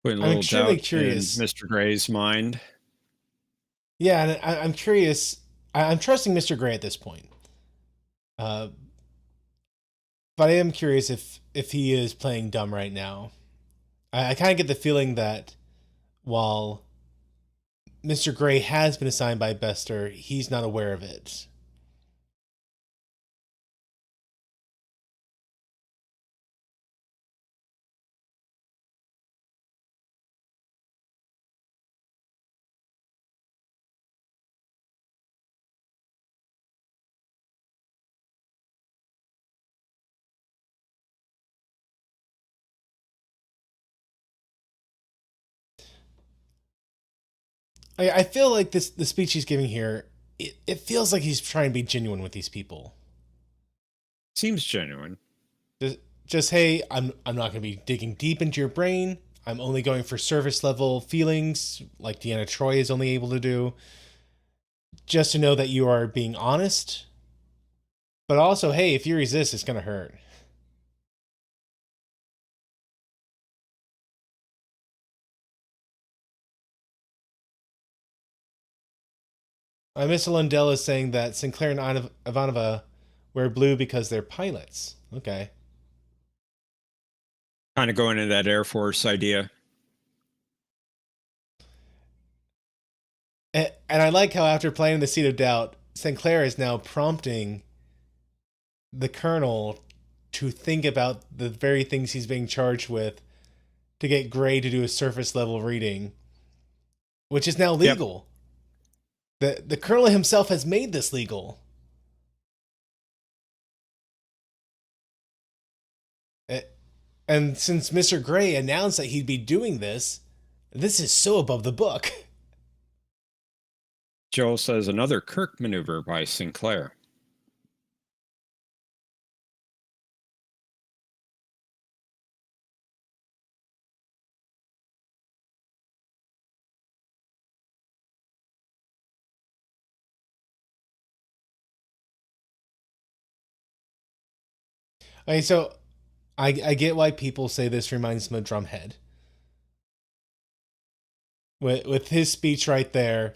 Putting a I'm little extremely doubt in curious. Mr. Gray's mind. Yeah, and I'm curious. I'm trusting Mr. Gray at this point. Uh, but I am curious if he is playing dumb right now. I kind of get the feeling that while Mr. Gray has been assigned by Bester, he's not aware of it. I feel like the speech he's giving here, it feels like he's trying to be genuine with these people. Seems genuine. Just, just hey, I'm not going to be digging deep into your brain. I'm only going for surface level feelings, like Deanna Troy is only able to do. Just to know that you are being honest, but also, hey, if you resist, it's going to hurt. Mr. Lundell is saying that Sinclair and Ivanova wear blue because they're pilots. Okay. Kind of going into that Air Force idea. And I like how after playing the Seed of Doubt, Sinclair is now prompting the Colonel to think about the very things he's being charged with to get Gray to do a surface level reading, which is now Yep. legal. The Colonel himself has made this legal. Eh, And since Mr. Gray announced that he'd be doing this, this is so above the book. Joel says another Kirk maneuver by Sinclair. Okay, so I get why people say this reminds them of Drumhead. With his speech right there.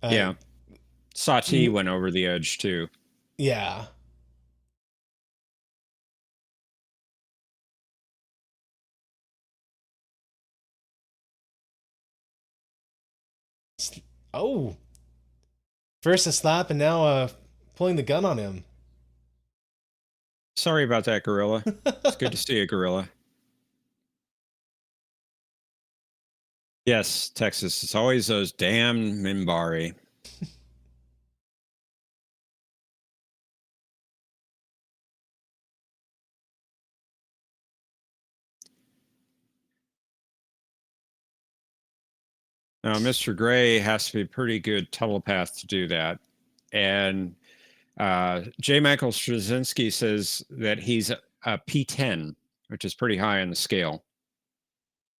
Uh, Yeah. Sati went over the edge too. yeah. Oh, first a slap and now pulling the gun on him. Sorry about that, Gorilla. It's good to see a Gorilla. Yes, Texas. It's always those damn Minbari. Now, Mr. Gray has to be a pretty good telepath to do that. And J. Michael Straczynski says that he's a P10, which is pretty high on the scale.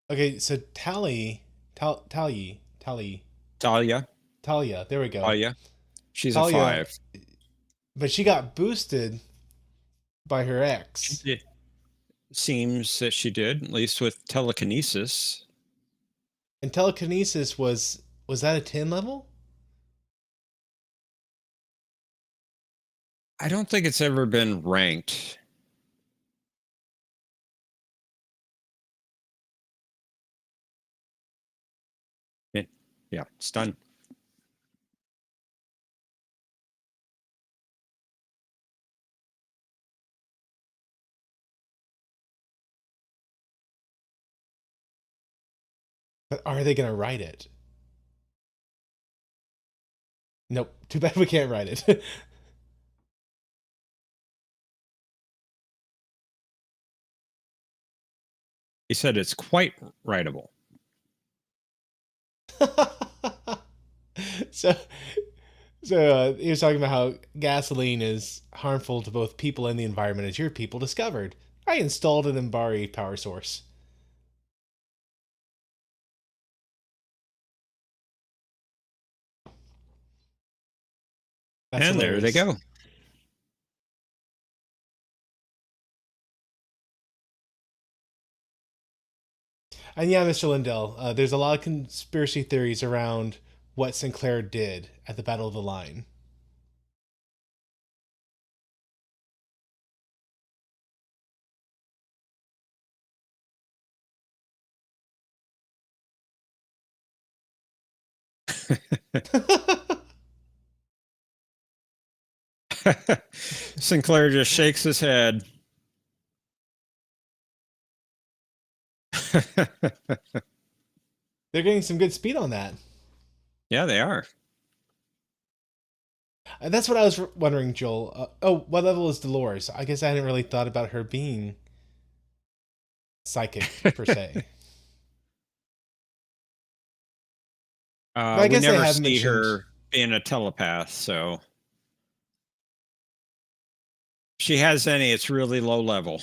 Okay, so Talia, Talia, Talia. There we go. Talia, she's a Talia, 5. but she got boosted by her She ex. did. Seems that she did, at least with telekinesis. And telekinesis was that a 10 level? I don't think it's ever been ranked. Yeah, it's done. But are they gonna write it? Nope. Too bad we can't write it. He said it's quite writable. so, he was talking about how gasoline is harmful to both people and the environment, as your people discovered. I installed an Embari power source. That's And hilarious. there they go. And yeah, Mr. Lindell, there's a lot of conspiracy theories around what Sinclair did at the Battle of the Line. Sinclair just shakes his head. They're getting some good speed on that. Yeah, they are. That's what I was wondering, Joel. What level is Dolores? I guess I hadn't really thought about her being psychic per se. But I We guess they never have see mentioned her being a telepath, so if she has any, it's really low level.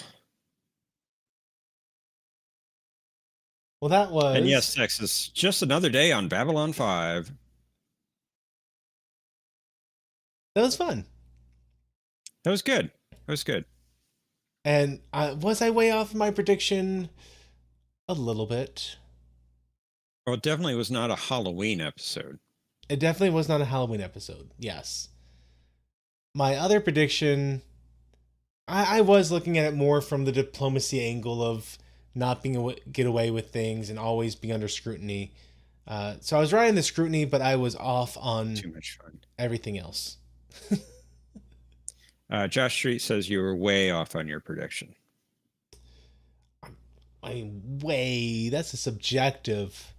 Well, that And yes, was Texas, just another day on Babylon 5. fun. That was good. That was good. And was I way off my prediction? A little bit. Well, it definitely was not a Halloween episode. It definitely was not a Halloween episode. Yes. My other prediction, I was looking at it more from the diplomacy angle of not being get away with things and always being under scrutiny. So I was right in the scrutiny, but I was off on Too much fun. everything else. Josh Street says you were way off on your prediction. I mean, way. That's a subjective.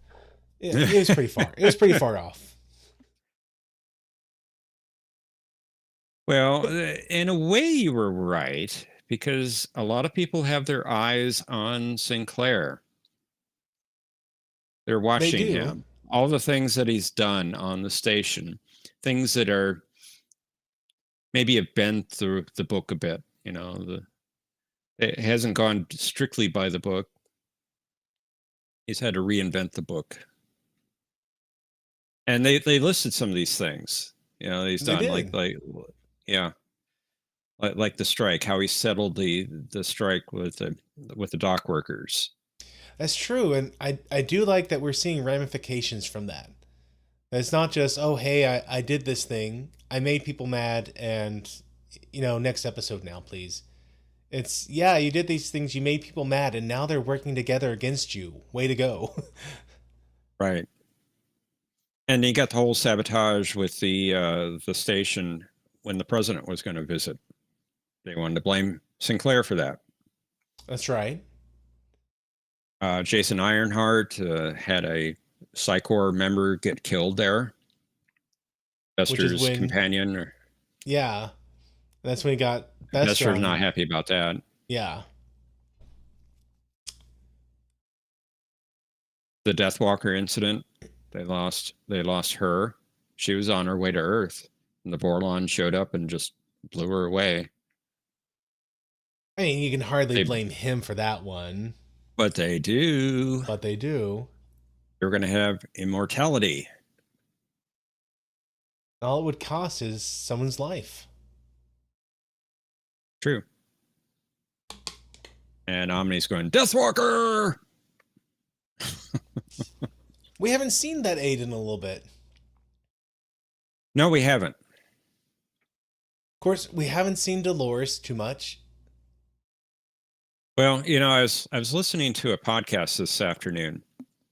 It was pretty far. It was pretty far off. Well, in a way, you were right because a lot of people have their eyes on Sinclair. They're watching him. All the things that he's done on the station, things that are maybe have been through the book a bit. You know, it hasn't gone strictly by the book. He's had to reinvent the book. And they listed some of these things. You know, he's done like yeah. Like the strike, how he settled the strike with the dock workers. That's true, and I do like that we're seeing ramifications from that. It's not just, oh hey, I did this thing, I made people mad, and next episode now, please. It's, yeah, you did these things, you made people mad, and now they're working together against you. Way to go. Right. And he got the whole sabotage with the station when the president was going to visit. They wanted to blame Sinclair for that. That's right. Jason Ironheart had a Psychor member get killed there. Bester's companion. Yeah. That's when he got Bester. Bester's not happy about that. Yeah. The Deathwalker incident, they lost her. She was on her way to Earth, and the Vorlon showed up and just blew her away. I mean, you can hardly blame him for that one. But they do. They're going to have immortality. All it would cost is someone's life. True. And Omni's going, Deathwalker! We haven't seen that Aid in a little bit. No, we haven't. Of course, we haven't seen Dolores too much. Well, I was listening to a podcast this afternoon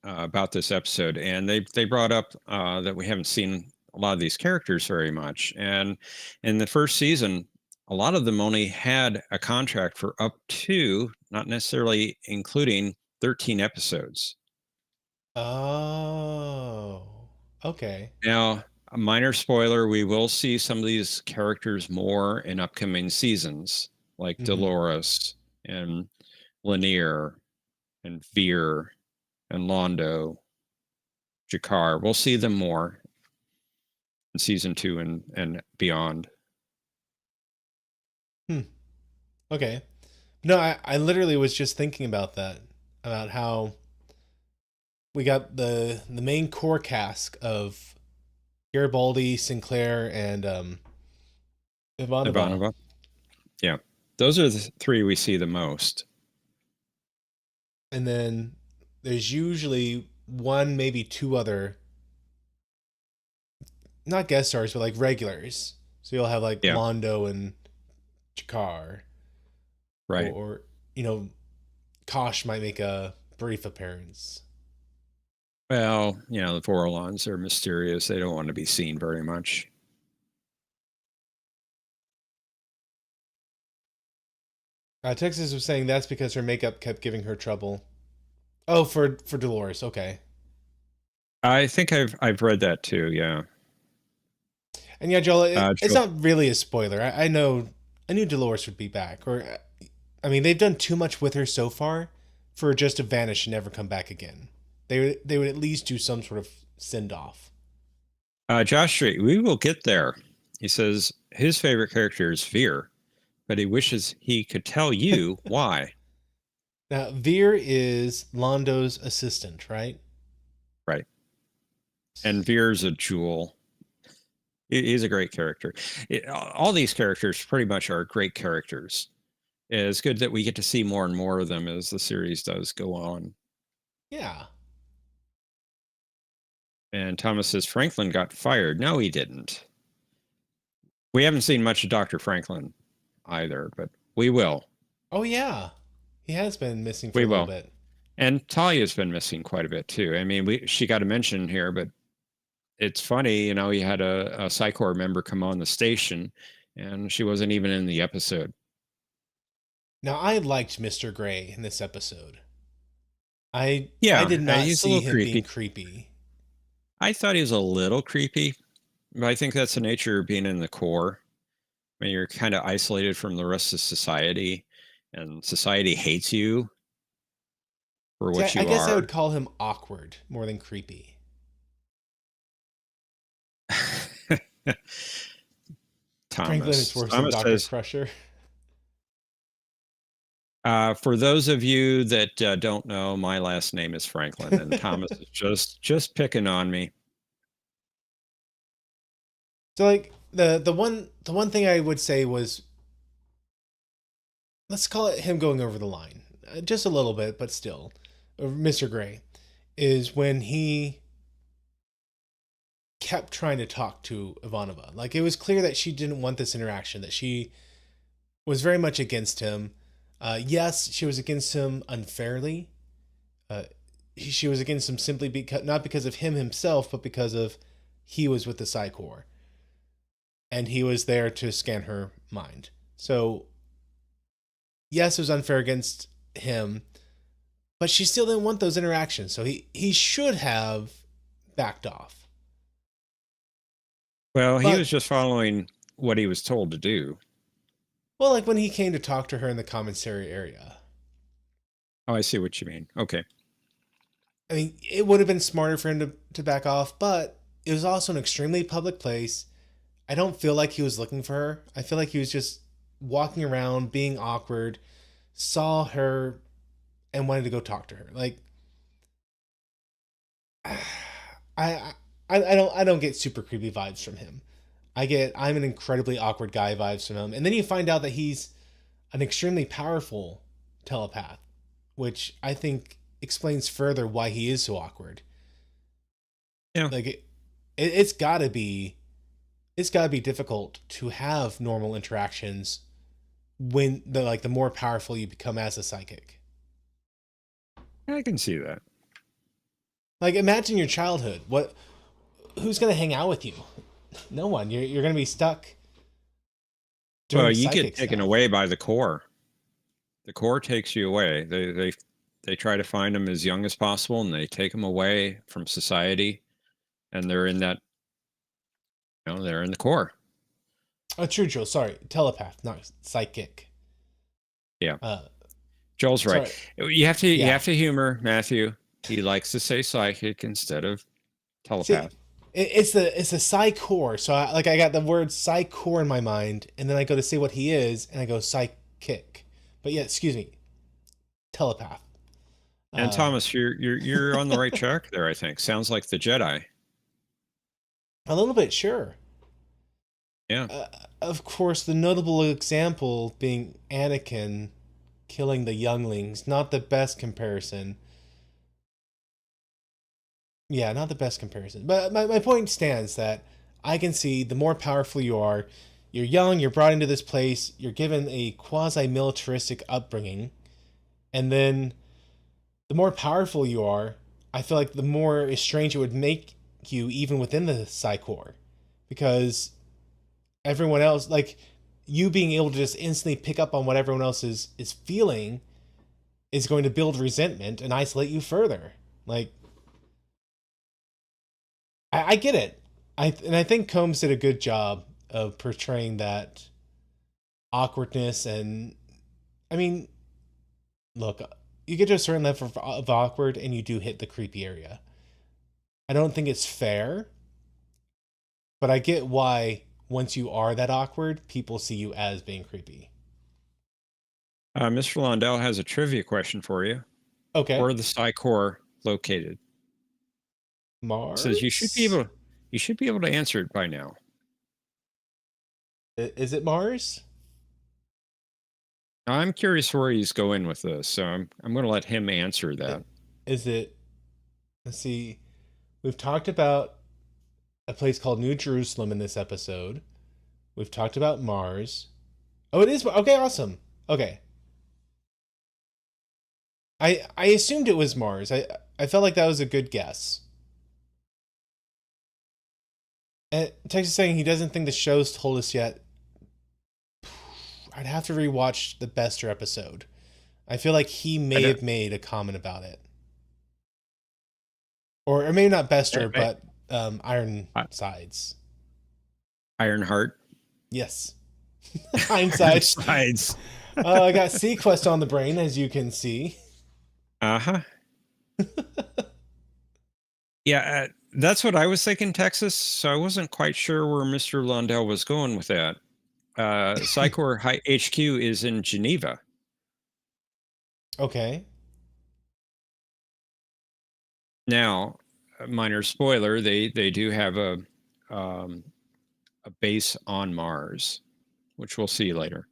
about this episode, and they brought up that we haven't seen a lot of these characters very much. And in the first season, a lot of them only had a contract for up to, not necessarily including, 13 episodes. Oh, okay. Now, a minor spoiler, we will see some of these characters more in upcoming seasons, like Hmm. Dolores and Lanier and Veer and Londo, Jakar. We'll see them more in season two and beyond. Hmm. Okay. No, I literally was just thinking about that, about how we got the main core cast of Garibaldi, Sinclair, and Ivanova, Ivanova. Yeah. Those are the three we see the most. and then there's usually one, maybe two other, not guest stars, but like regulars. So you'll have like Yeah. Londo and Jakar, Right. or you know, Kosh might make a brief appearance. Well, the Vorlons are mysterious. They don't want to be seen very much. Texas was saying that's because her makeup kept giving her trouble. Oh, for Dolores. Okay. I think I've read that too. Yeah. And yeah, Joel, it's Joel, not really a spoiler. I know, I knew Dolores would be back. Or, I mean, they've done too much with her so far for her just to vanish and never come back again. They would at least do some sort of send off. Josh Street, we will get there. He says his favorite character is Veer, but he wishes he could tell you why. Now, Veer is Londo's assistant, right? Right. And Veer's a jewel. He's a great character. All these characters pretty much are great characters. It's good that we get to see more and more of them as the series does go on. Yeah. And Thomas says Franklin got fired. No, he didn't. We haven't seen much of Dr. Franklin either, but we will. Oh yeah, he has been missing for We a little will. bit. And Talia's been missing quite a bit too. I mean, she got a mention here, but it's funny, you had a Psychor member come on the station, and she wasn't even in the episode. Now I liked Mr. Gray in this episode. I Yeah, did not he's a see little him being creepy. creepy. I thought he was a little creepy, but I think that's the nature of being in the core. I mean, you're kind of isolated from the rest of society, and society hates you for See, what I you guess I would are. call him awkward more than creepy. Franklin is Thomas. worse than Thomas Dr. says, Crusher. for those of you that don't know, my last name is Franklin, and Thomas is just picking on me. So like the one thing I would say was, let's call it him going over the line, just a little bit, but still, Mr. Gray, is when he kept trying to talk to Ivanova. Like it was clear that she didn't want this interaction, that she was very much against him. Yes, she was against him unfairly. Uh, she was against him simply because, not because of him himself, but because of he was with the Psi Corps and he was there to scan her mind. So yes, it was unfair against him, but she still didn't want those interactions. So he should have backed off. Well, he was But just following what he was told to do. well, like when he came to talk to her in the commissary area, Oh, I see what you mean. Okay. I mean, it would have been smarter for him to back off, but it was also an extremely public place. I don't feel like he was looking for her. I feel like he was just walking around, being awkward, saw her, and wanted to go talk to her. Like, I, I don't get super creepy vibes from him. I'm an incredibly awkward guy vibes from him, and then you find out that he's an extremely powerful telepath, which I think explains further why he is so awkward. Yeah. Like it's got to be difficult to have normal interactions when the more powerful you become as a psychic. I can see that. Like, imagine your childhood. Who's gonna hang out with you? No one. You're gonna be stuck Well, doing you get psychic taken stuff. away by the core. The core takes you away. They try to find them as young as possible, and they take them away from society, and they're in that, they're in the core. Oh, true, Joel. Sorry, telepath, not psychic. Yeah. Uh, Joel's right. sorry. You Yeah. have to humor Matthew. He likes to say psychic instead of See, telepath. it's the psi core. So I got the word psi core in my mind, and then I go to say what he is, and I go psychic. But yeah, excuse me, telepath. And Uh, Thomas, you're on the right track there, I think. Sounds like the Jedi. a little bit, sure. Yeah. Uh, of course, the notable example being Anakin killing the younglings. Not the best comparison. Yeah, not the best comparison. But my point stands that I can see the more powerful you are, you're young, you're brought into this place, you're given a quasi militaristic upbringing, and then the more powerful you are, I feel like the more estranged it would make you even within the Psi Corps. Because everyone else, like you being able to just instantly pick up on what everyone else is feeling is going to build resentment and isolate you further. Like I get it. I think Combs did a good job of portraying that awkwardness and I mean, look, you get to a certain level of awkward and you do hit the creepy area. I don't think it's fair, but I get why once you are that awkward, people see you as being creepy. Mr. Londell has a trivia question for you. Okay. Where are the Psi Corps located? Says Mars? you should be able to answer it by now. Is it Mars? I'm curious where he's going with this, so I'm going to let him answer that. Is it? Let's see. We've talked about a place called New Jerusalem in this episode. We've talked about Mars. Oh, it is. Okay, awesome. Okay. I assumed it was Mars. I felt like that was a good guess. And Texas saying he doesn't think the show's told us yet. I'd have to rewatch the Bester episode. I feel like he I may don't, have made a comment about it, or maybe not Bester, but Iron I- Sides. Ironheart. Yes, Iron hindsight. Sides. I got Sequest on the brain, as you can see. Uh-huh. Yeah, that's what I was thinking, Texas. So I wasn't quite sure where Mr. Lundell was going with that. Psycor HQ is in Geneva. Okay. Now, minor spoiler, they do have a base on Mars, which we'll see later.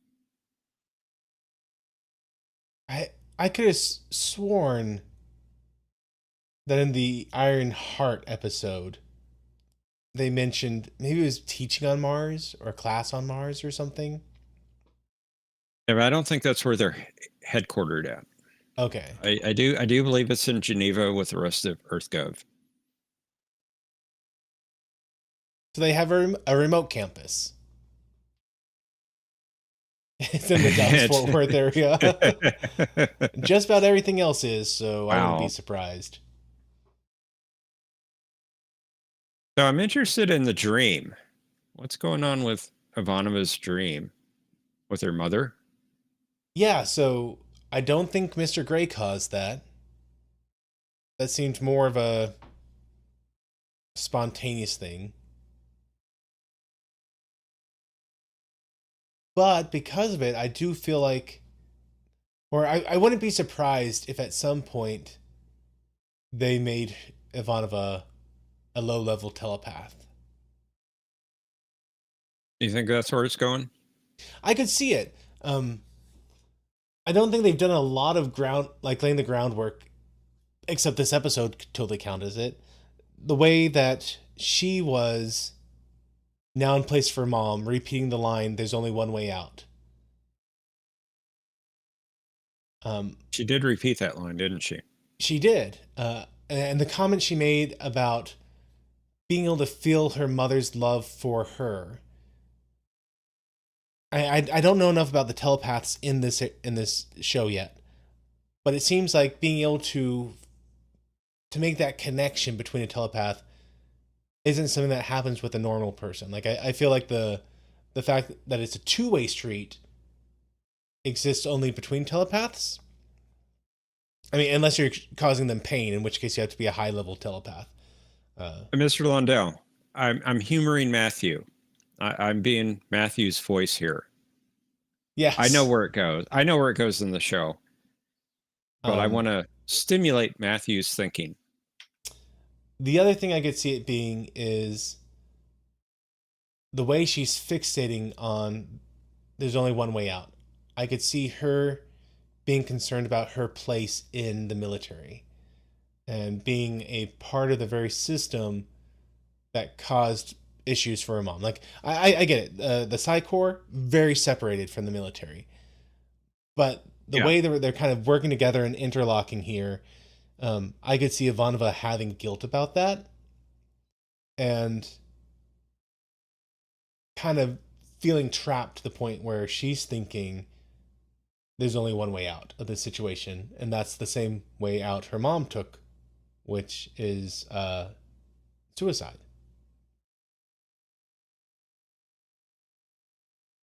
I could have sworn that in the Iron Heart episode they mentioned maybe it was teaching on Mars or a class on Mars or something. Yeah, but I don't think that's where they're headquartered at. Okay. I do believe it's in Geneva with the rest of EarthGov. So they have a remote campus. It's in the Dallas Fort Worth area. Just about everything else is, so I wouldn't be Wow. surprised. So I'm interested in the dream. What's going on with Ivanova's dream with her mother? Yeah, so I don't think Mr. Gray caused that. That seemed more of a spontaneous thing. But because of it, I do feel like, or I wouldn't be surprised if at some point they made Ivanova a low level telepath. You think that's where it's going? I could see it. I don't think they've done a lot of ground, like laying the groundwork, except this episode could totally count as it. The way that she was now in place for mom, repeating the line, "There's only one way out." Um, She did repeat that line, didn't she? she did. and the comment she made about being able to feel her mother's love for her. I don't know enough about the telepaths in this show yet, but it seems like being able to make that connection between a telepath isn't something that happens with a normal person. Like I feel like the fact that it's a two-way street exists only between telepaths. I mean, unless you're causing them pain, in which case you have to be a high-level telepath. Mr. Lundell, I'm humoring Matthew. I'm being Matthew's voice here. Yes, I know where it goes. I know where it goes in the show, but I want to stimulate Matthew's thinking. The other thing I could see it being is the way she's fixating on there's only one way out. I could see her being concerned about her place in the military and being a part of the very system that caused issues for her mom. Like I get it. The Psi Corps very separated from the military, but the Yeah. way they're kind of working together and interlocking here, I could see Ivanova having guilt about that and kind of feeling trapped to the point where she's thinking there's only one way out of this situation, and that's the same way out her mom took, which is suicide.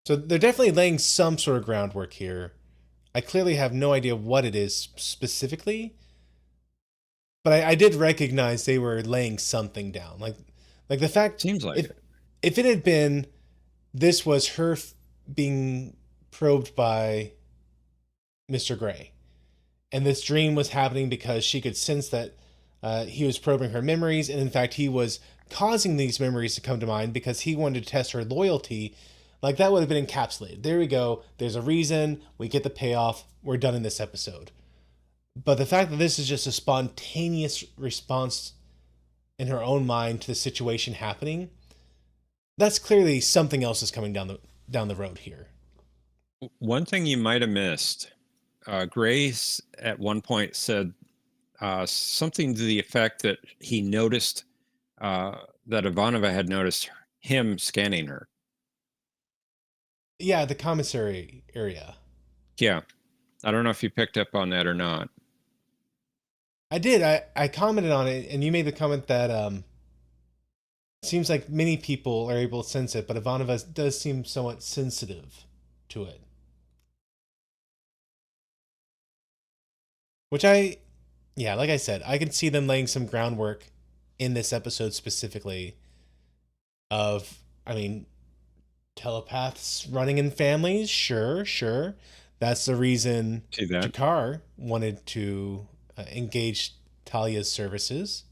So they're definitely laying some sort of groundwork here. I clearly have no idea what it is specifically, but I did recognize they were laying something down. Like the fact Seems like it. if it had been this was her being probed by Mr. Gray, and this dream was happening because she could sense that he was probing her memories, and in fact he was causing these memories to come to mind because he wanted to test her loyalty. Like that would have been encapsulated. There we go. There's a reason. We get the payoff. We're done in this episode. But the fact that this is just a spontaneous response in her own mind to the situation happening, that's clearly something else is coming down the road here. One thing you might have missed, Grace at one point said something to the effect that he noticed that Ivanova had noticed him scanning her. Yeah, the commissary area. Yeah. I don't know if you picked up on that or not. I did. I commented on it, and you made the comment that seems like many people are able to sense it, but Ivanova does seem somewhat sensitive to it. Which yeah, like I said, I can see them laying some groundwork in this episode specifically of, I mean, telepaths running in families. Sure, sure. That's the reason See that? Jakar wanted to engage Talia's services,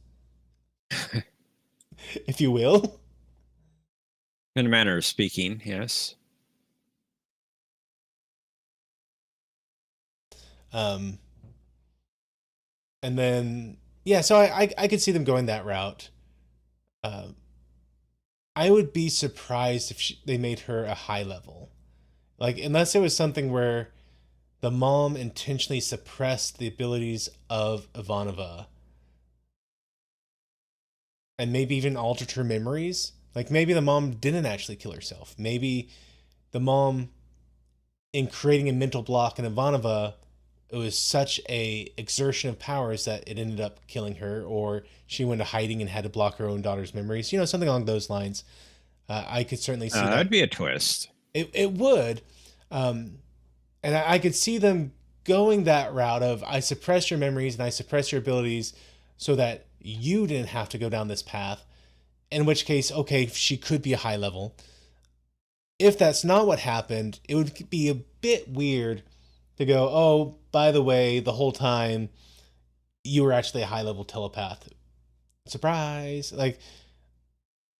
if you will. In a manner of speaking, yes. Um, and then yeah, so I could see them going that route. Uh, I would be surprised if they made her a high level, like unless it was something where the mom intentionally suppressed the abilities of Ivanova and maybe even altered her memories. Like maybe the mom didn't actually kill herself. Maybe the mom, in creating a mental block in Ivanova, it was such a exertion of powers that it ended up killing her, or she went to hiding and had to block her own daughter's memories. You know, something along those lines. I could certainly see that. That'd be a twist. It would, and I could see them going that route of I suppress your memories and I suppress your abilities so that you didn't have to go down this path. In which case, okay, she could be a high level. If that's not what happened, it would be a bit weird to go, oh, by the way, the whole time you were actually a high level telepath. Surprise! Like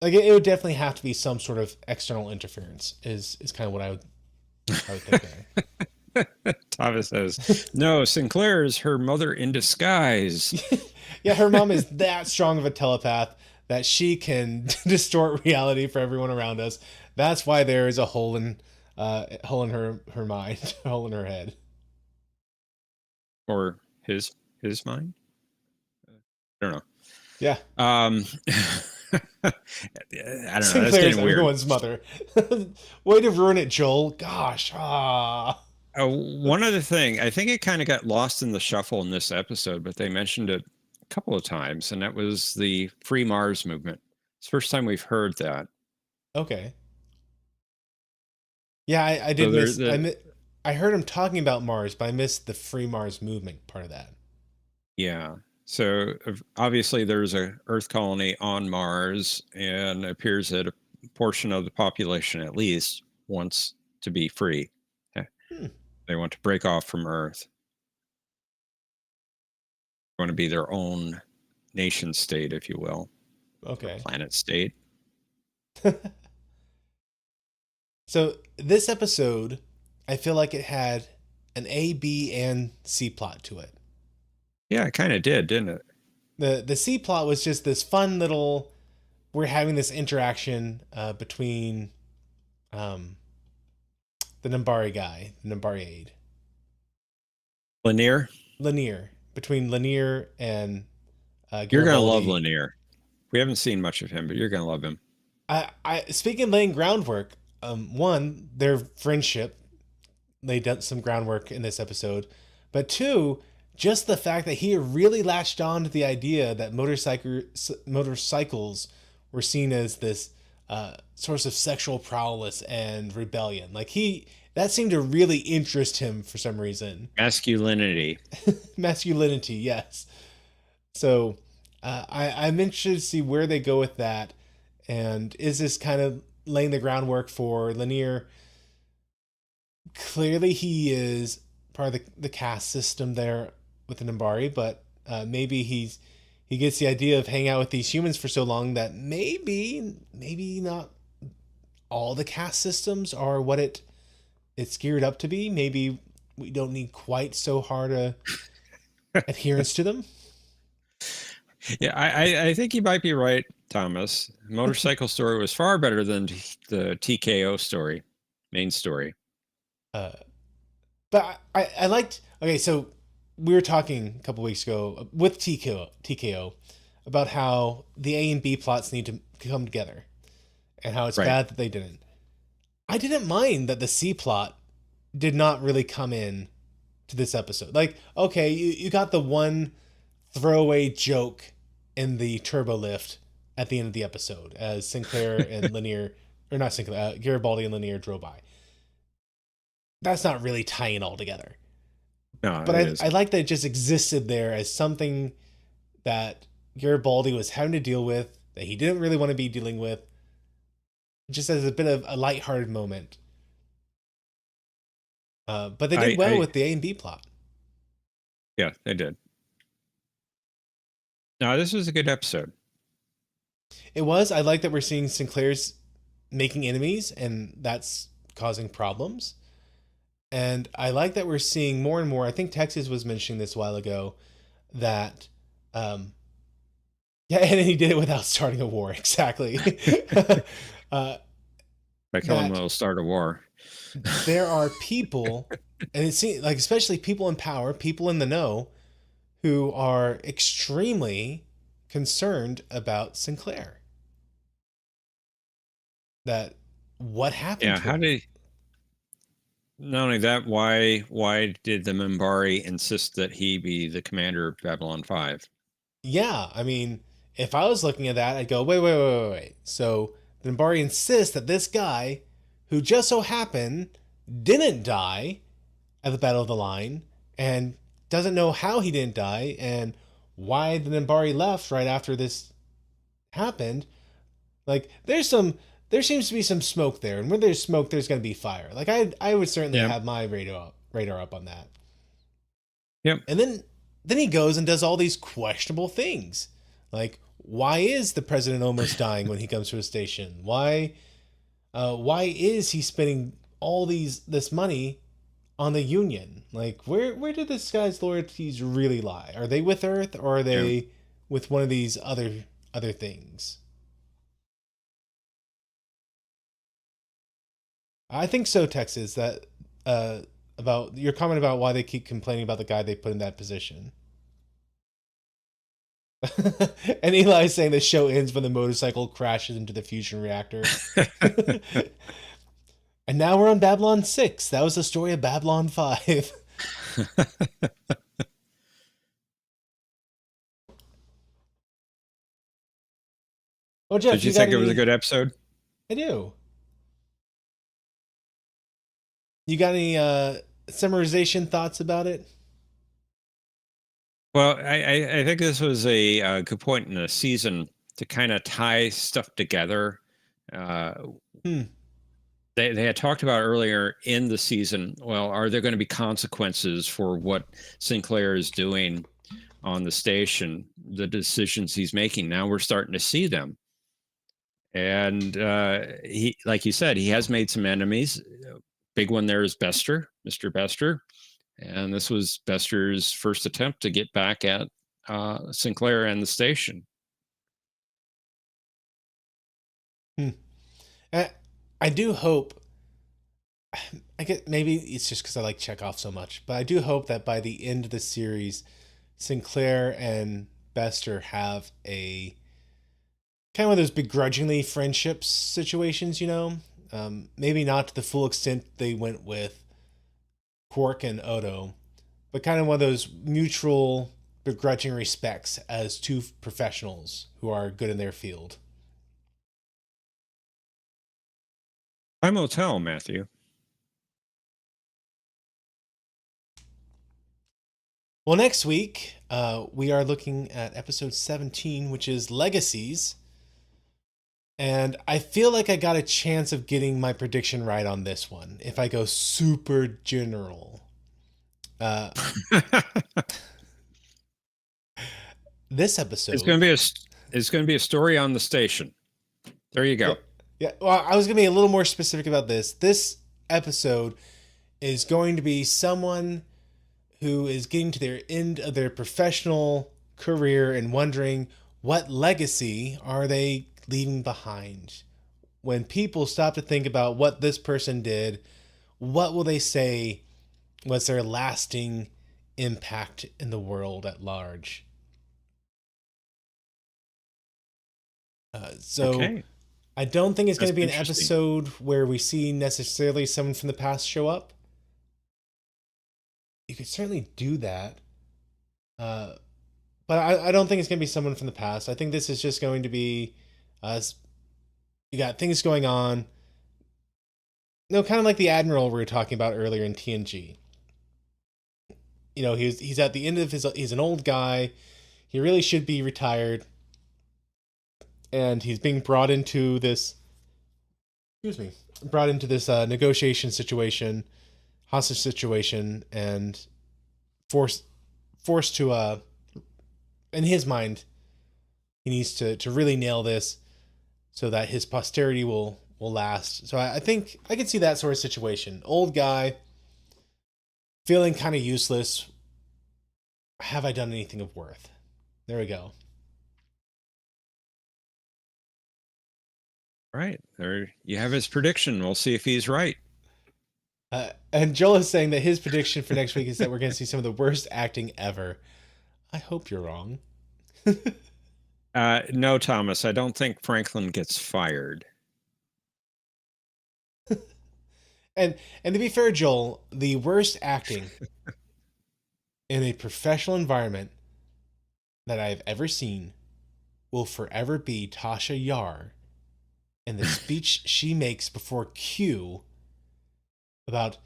it would definitely have to be some sort of external interference. Is kind of what I would think there. Thomas says, "No, Sinclair is her mother in disguise." Yeah, her mom is that strong of a telepath that she can distort reality for everyone around us. That's why there is a hole in her mind, a hole in her head. Or his mind. I don't Yeah. know. I don't know. That's Sinclair's getting weird. everyone's mother. Way to ruin it, Joel. Gosh. Ah. One other thing, I think it kind of got lost in the shuffle in this episode, but they mentioned it a couple of times, and that was the Free Mars movement. It's the first time we've heard that. Okay. Yeah, I So did miss. I heard him talking about Mars, but I missed the Free Mars movement part of that. yeah. So obviously there's a Earth colony on Mars, and it appears that a portion of the population, at least, wants to be free. Hmm. They want to break off from Earth. They want to be their own nation state, if you will, or Okay. planet state. So this episode, I feel like it had an A, B, and C plot to it. Yeah, it kind of did, didn't it? The C plot was just this fun little. We're having this interaction between um, the Nambari guy, the Nambari aide, Lanier, Lanier, between Lanier and you're gonna love Garibaldi. Lanier. We haven't seen much of him, but you're gonna love him. I speaking of laying groundwork, one, their friendship laid down some groundwork in this episode, but two, just the fact that he really latched on to the idea that motorcycles were seen as this source of sexual prowess and rebellion. Like that seemed to really interest him for some reason. Masculinity. Masculinity, yes. So I'm interested to see where they go with that. And is this kind of laying the groundwork for Lanier? Clearly, he is part of the caste system there with the Nambari, but maybe he gets the idea of hanging out with these humans for so long that maybe not all the caste systems are what it's geared up to be. Maybe we don't need quite so hard a adherence to them. Yeah, I think you might be right, Thomas. Motorcycle story was far better than the TKO story, main story. Uh, but I liked. Okay, so we were talking a couple weeks ago with TKO about how the A and B plots need to come together, and how it's Right. bad that they didn't. I didn't mind that the C plot did not really come in to this episode. Like, okay, you got the one throwaway joke in the turbo lift at the end of the episode as Sinclair and Lanier, or not Sinclair, Garibaldi and Lanier drove by. That's not really tying all together. No, But it is. I like that it just existed there as something that Garibaldi was having to deal with, that he didn't really want to be dealing with, just as a bit of a lighthearted moment. But they did well with the A and B plot. Yeah, they did. No, this was a good episode. It was. I like that we're seeing Sinclair's making enemies, and that's causing problems. And I like that we're seeing more and more. I think Texas was mentioning this a while ago that, yeah, and he did it without starting a war. Exactly. By killing them, it'll start a war. There are people, and it seems like especially people in power, people in the know, who are extremely concerned about Sinclair. That what happened Yeah, to how him? did? Not only that, why did the Mimbari insist that he be the commander of Babylon 5? Yeah, I mean, if I was looking at that, I'd go, wait. So the Nambari insists that this guy, who just so happened didn't die at the Battle of the Line, and doesn't know how he didn't die, and why the Nambari left right after this happened. Like, there seems to be some smoke there, and when there's smoke, there's going to be fire. Like, I would certainly Yeah. have my radar up on that. Yep. And then he goes and does all these questionable things. Like, why is the president almost dying when he comes to a station? Why is he spending all this money on the Union? Like, where do this guy's loyalties really lie? Are they with Earth, or are they with one of these other things? I think so, Texas. That about your comment about why they keep complaining about the guy they put in that position. And Eli's saying the show ends when the motorcycle crashes into the fusion reactor. And now we're on Babylon 6. That was the story of Babylon 5. Oh, Jeff, Did you you got think it was a any? good episode? I do. You got any summarization thoughts about it? Well, I think this was a, good point in the season to kind of tie stuff together. Uh, Hmm. they had talked about earlier in the season, well, are there going to be consequences for what Sinclair is doing on the station, the decisions he's making? Now we're starting to see them. And he, like you said, he has made some enemies. Big one there is Bester, Mr. Bester. And this was Bester's first attempt to get back at Sinclair and the station. Hmm. I do hope. I get maybe it's just because I like Chekhov so much, but I do hope that by the end of the series, Sinclair and Bester have a kind of one of those begrudgingly friendships situations. Maybe not to the full extent they went with Quark and Odo, but kind of one of those mutual begrudging respects as two professionals who are good in their field. Time will tell, Matthew. Well, next week, we are looking at episode 17, which is Legacies. And I feel like I got a chance of getting my prediction right on this one if I go super general. Uh, this episode. It's going to be a story on the station. There you go. Yeah, yeah. Well, I was going to be a little more specific about this. This episode is going to be someone who is getting to their end of their professional career and wondering what legacy are they leaving behind. When people stop to think about what this person did, what will they say was their lasting impact in the world at large? So Okay. I don't think it's going That's to be an interesting. episode where we see necessarily someone from the past show up. You could certainly do that. Uh, but I don't think it's going to be someone from the past. I think this is just going to be you got things going on. No, kind of like the Admiral we were talking about earlier in TNG. He's at the end of he's an old guy. He really should be retired. And he's being brought into this negotiation situation, hostage situation, and forced to in his mind, he needs to really nail this so that his posterity will last. So I think I can see that sort of situation. Old guy, feeling kind of useless. Have I done anything of worth? There we go. Right. There you have his prediction. We'll see if he's right. And Joel is saying that his prediction for next week is that we're going to see some of the worst acting ever. I hope you're wrong. No, Thomas, I don't think Franklin gets fired. And to be fair, Joel, the worst acting in a professional environment that I've ever seen will forever be Tasha Yar and the speech she makes before Q about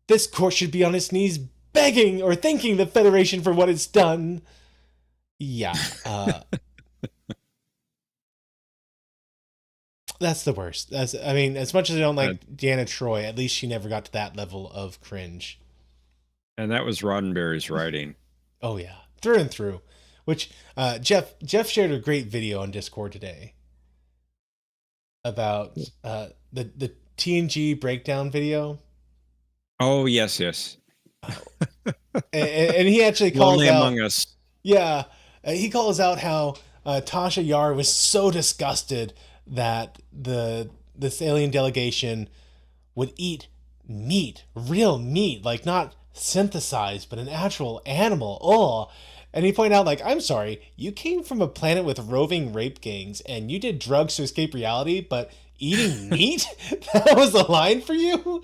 this court should be on its knees begging or thanking the Federation for what it's done. Yeah. That's the worst. I mean, as much as I don't like Deanna Troy, at least she never got to that level of cringe. And that was Roddenberry's writing. Oh yeah, through and through. Which Jeff shared a great video on Discord today about the TNG breakdown video. Oh yes, yes. And he actually calls Lonely out Among Us. Yeah, he calls out how Tasha Yar was so disgusted that this alien delegation would eat meat, real meat, like not synthesized, but an actual animal. Oh, And he pointed out, like, I'm sorry, you came from a planet with roving rape gangs and you did drugs to escape reality, but eating meat? That was the line for you?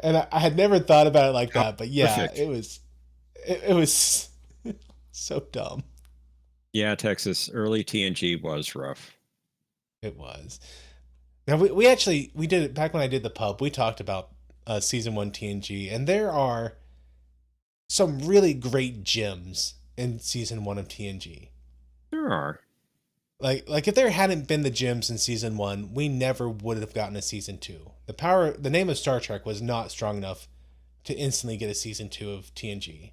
And I had never thought about it like Oh, that, but yeah, perfect. it was so dumb. Yeah, Texas early TNG was rough. It was. Now we actually we did it back when I did the pub. We talked about season one TNG, and there are some really great gems in season one of TNG. There are. Like if there hadn't been the gems in season one, we never would have gotten a season two. The name of Star Trek was not strong enough to instantly get a season two of TNG.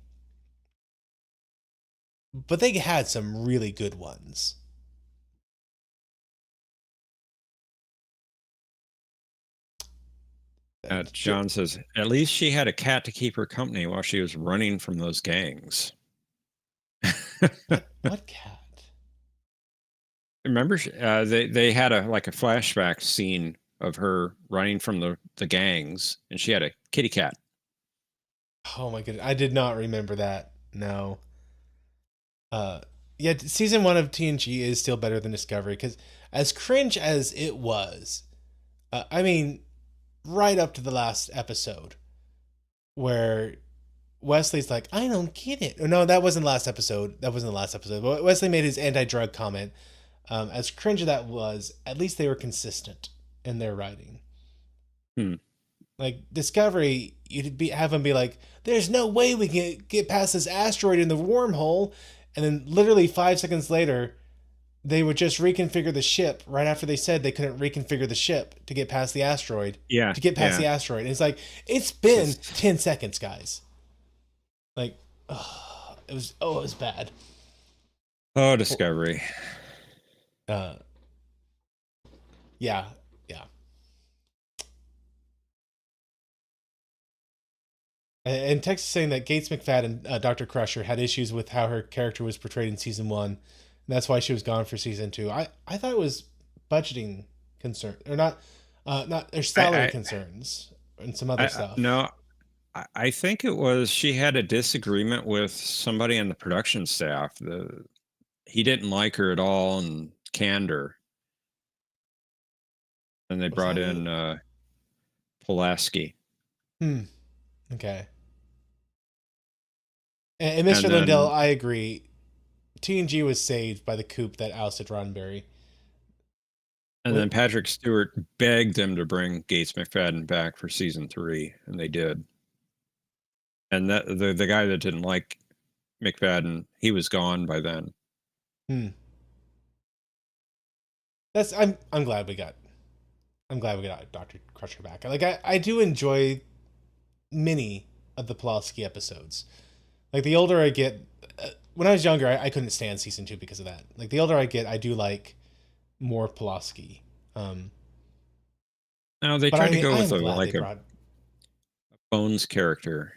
But they had some really good ones. John says, at least she had a cat to keep her company while she was running from those gangs. What cat? Remember, they had a flashback scene of her running from the gangs, and she had a kitty cat. Oh my goodness, I did not remember that. No. Uh, yeah, season one of TNG is still better than Discovery because as cringe as it was, I mean, right up to the last episode where Wesley's like, I don't get it. No, that wasn't the last episode. That wasn't the last episode. But Wesley made his anti-drug comment. As cringe as that was, at least they were consistent in their writing. Hmm. Like Discovery, have them be like, "There's no way we can get past this asteroid in the wormhole," and then literally 5 seconds later, they would just reconfigure the ship right after they said they couldn't reconfigure the ship to get past the asteroid. Yeah, To get past yeah. the asteroid, and it's like it's been Just 10 seconds, guys. Like, it was bad. Discovery. Uh, yeah, yeah. And Tex is saying that Gates McFadden, Dr. Crusher, had issues with how her character was portrayed in season one, and that's why she was gone for season two. I thought it was budgeting concern or not, not their salary I, concerns and some other stuff. no, I think it was she had a disagreement with somebody on the production staff. He didn't like her at all and canned her. And they Was brought that in it? Pulaski. Hmm. Okay. And Mr. And Lindell, then I agree. TNG was saved by the coup that ousted Roddenberry. and then What? Patrick Stewart begged them to bring Gates McFadden back for season 3, and they did. And that the guy that didn't like McFadden, he was gone by then. Hmm. I'm glad we got. I'm glad we got Dr. Crusher back. Like I do enjoy many of the Pulaski episodes. Like the older I get, when I was younger, I couldn't stand season two because of that. Like the older I get, I do like more Pulaski. Now they But tried to I go with am a glad they brought. Bones character,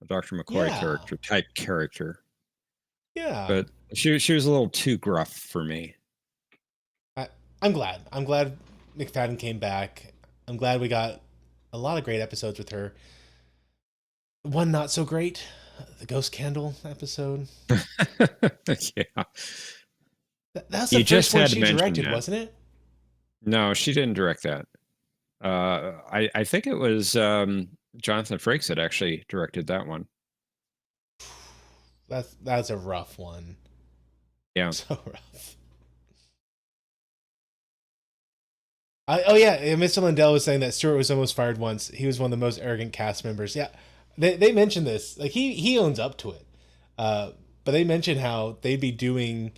a Dr. McCoy Yeah, type character, yeah. but she was a little too gruff for me. I I'm glad. I'm glad McFadden came back. I'm glad we got a lot of great episodes with her. One not so great, the Ghost Candle episode. Yeah, That's the you just first one had to she mention directed, that. wasn't it? No, she didn't direct that. I think it was Jonathan Frakes that actually directed that one. That's a rough one. Yeah. So rough. Oh yeah, Mr. Lindell was saying that Stewart was almost fired once. He was one of the most arrogant cast members. Yeah, they mentioned this. Like he owns up to it. Uh, but they mentioned how they'd be doing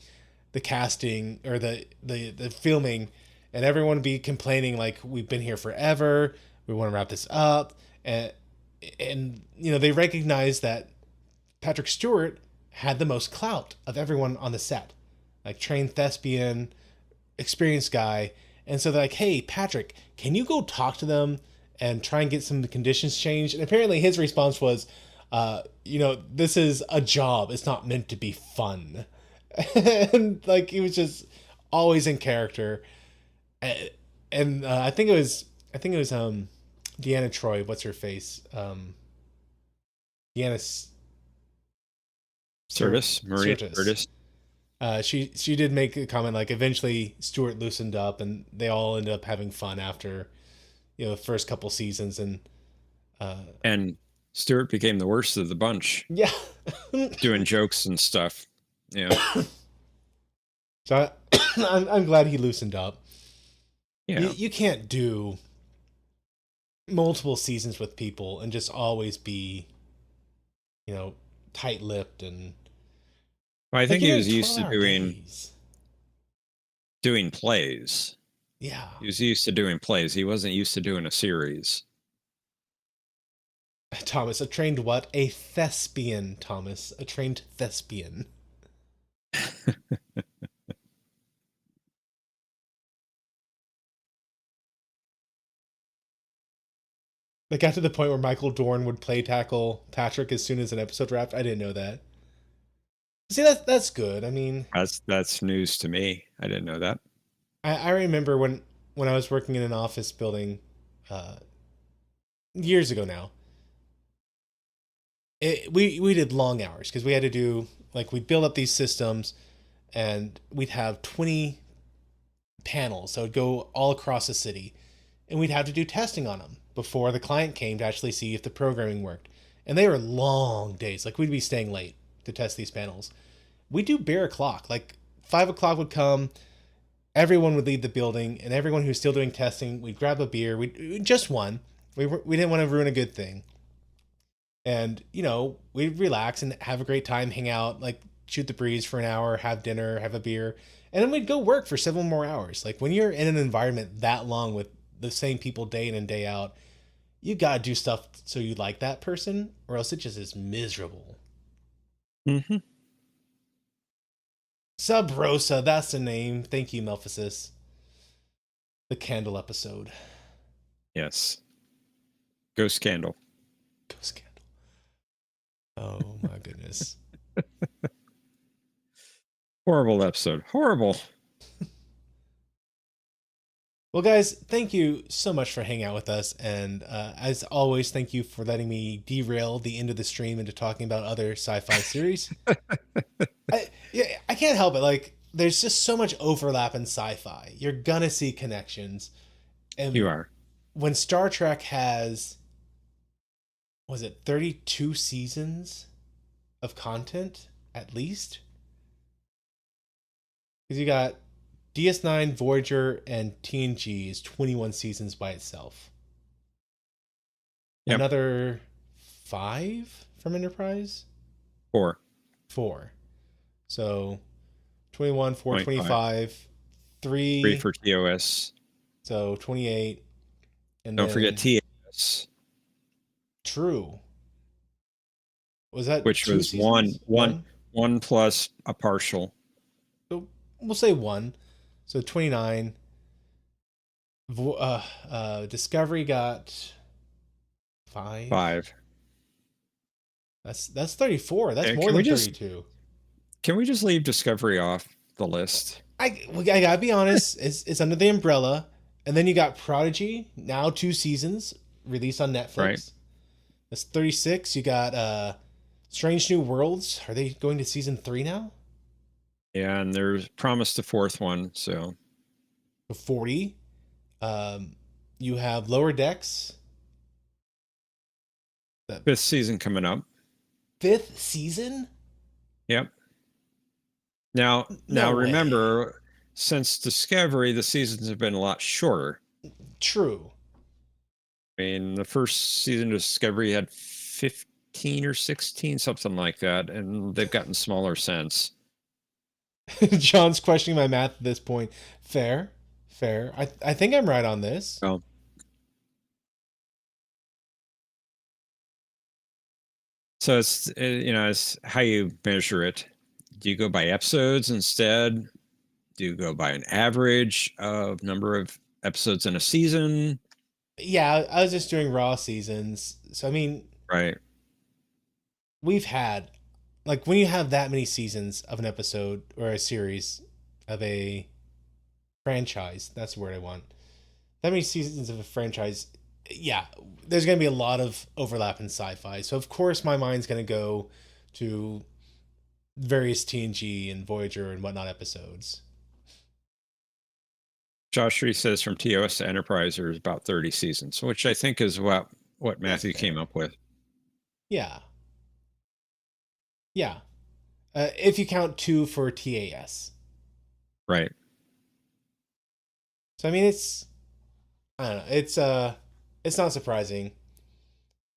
the casting or the filming, and everyone would be complaining like we've been here forever. We want to wrap this up, and they recognize that Patrick Stewart had the most clout of everyone on the set, like trained thespian, experienced guy. And so they're like, hey, Patrick, can you go talk to them and try and get some of the conditions changed? And apparently his response was, this is a job. It's not meant to be fun. And like, he was just always in character. And I think it was Deanna Troy. What's her face? Deanna Maria Sirtis. Curtis. She did make a comment like eventually Stuart loosened up and they all ended up having fun after the first couple seasons and uh, And Stewart became the worst of the bunch, yeah. doing jokes and stuff. Yeah. So I'm glad he loosened up. Yeah. You can't do multiple seasons with people and just always be tight-lipped and Well, I like think you he know was used 12 to hour days. doing plays. Yeah. He was used to doing plays. He wasn't used to doing a series. Thomas, a trained what? A thespian, Thomas. A trained thespian. It got to the point where Michael Dorn would play tackle Patrick as soon as an episode wrapped. I didn't know that. See, that's good. I mean, That's news to me. I didn't know that. I remember when I was working in an office building uh, years ago now. We did long hours because we had to do like we'd build up these systems and we'd have 20 panels that would go all across the city and we'd have to do testing on them before the client came to actually see if the programming worked. And they were long days. Like we'd be staying late to test these panels. We do bear o'clock. Like 5 o'clock would come, everyone would leave the building, and everyone who's still doing testing, we'd grab a beer. We just one. We didn't want to ruin a good thing. And we'd relax and have a great time, hang out, like shoot the breeze for an hour, have dinner, have a beer, and then we'd go work for several more hours. Like when you're in an environment that long with the same people day in and day out, you gotta do stuff so you like that person, or else it just is miserable. Mm-hmm. Sub Rosa, that's the name. Thank you, Melphasis. The candle episode. Yes. Ghost Candle. Ghost candle. Oh my goodness. Horrible episode. Horrible. Well, guys, thank you so much for hanging out with us. And as always, thank you for letting me derail the end of the stream into talking about other sci-fi series. I can't help it. Like, there's just so much overlap in sci-fi. You're gonna see connections. And You are. when Star Trek has, was it 32 seasons of content at least? Because you got DS9, Voyager, and TNG is 21 seasons by itself. Yep. Another 5 from Enterprise? 4. 4. So 21, 4, 25. 25. 3. 3 for TOS. So 28. And Don't then, forget TAS. True. Was that Which 2 was seasons? one plus a partial. So we'll say 1. So 29. Discovery got 5. 5. That's 34. That's Yeah, more can than we just- 32. Can we just leave Discovery off the list? I gotta be honest. It's under the umbrella, and then you got Prodigy. Now 2 seasons released on Netflix. Right. That's 36. You got Strange New Worlds. Are they going to season 3 now? Yeah, and there's promised a 4th one, so 40. You have Lower Decks. 5th season coming up. 5th season? Yep. Now No way. remember, since Discovery, the seasons have been a lot shorter. True. I mean, the first season of Discovery had 15 or 16, something like that, and they've gotten smaller since. John's questioning my math at this point. Fair. I think I'm right on this. Oh. So it's it's how you measure it. Do you go by episodes instead? Do you go by an average of number of episodes in a season? Yeah, I was just doing raw seasons. So I mean, Right. we've had like when you have that many seasons of an episode or a series of a franchise, that's the word I want. That many seasons of a franchise, yeah, there's going to be a lot of overlap in sci-fi. So of course my mind's going to go to various TNG and Voyager and whatnot episodes. Josh Tree says from TOS to Enterprise there's about 30 seasons, which I think is what That's Matthew came fair. up with. Yeah, yeah. If you count two for TAS. Right. So I mean, I don't know. It's not surprising,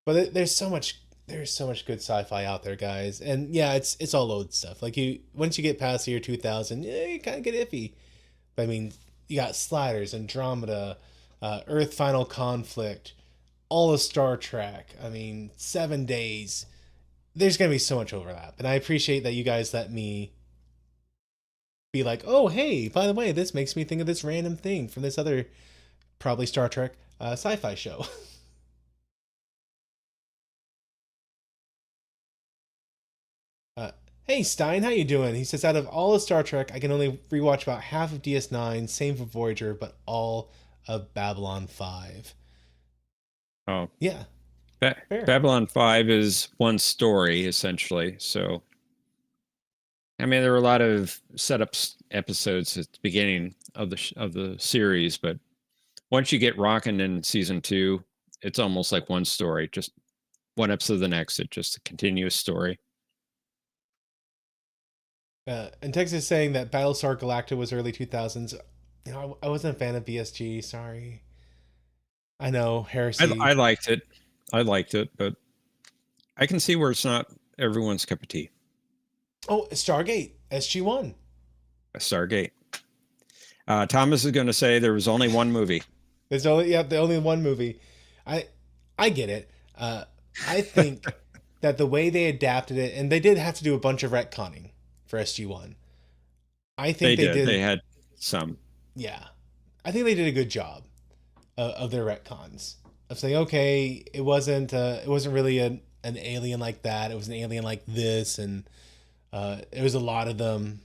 but there's so much good sci-fi out there, guys. And yeah, it's all old stuff. Like you once you get past the year 2000, yeah, you kind of get iffy. But I mean, you got Sliders, Andromeda, Earth Final Conflict, all of Star Trek. I mean, 7 days. There's gonna be so much overlap, and I appreciate that you guys let me be like, oh hey, by the way, this makes me think of this random thing from this other probably Star Trek sci-fi show. uh, hey Stein, how you doing? He says out of all of Star Trek, I can only rewatch about half of DS9, same for Voyager, but all of Babylon 5. Oh, Yeah, fair. Babylon 5 is one story essentially. So, I mean, there were a lot of setups episodes at the beginning of the series, but once you get rocking in season 2, it's almost like one story, just one episode of the next. It's just a continuous story. And Texas is saying that Battlestar Galactica was early 2000s. You know, I wasn't a fan of BSG. Sorry. I know heresy. I liked it. I liked it, but I can see where it's not everyone's cup of tea. Oh, Stargate SG1. Stargate. Thomas is going to say there was only one movie. There's only the only one movie. I I get it. I think that the way they adapted it, and they did have to do a bunch of retconning for SG1. I They think they did. did. They had some. Yeah, I think they did a good job of their retcons of saying, okay, it wasn't really an alien like that. It was an alien like this, and it was a lot of them.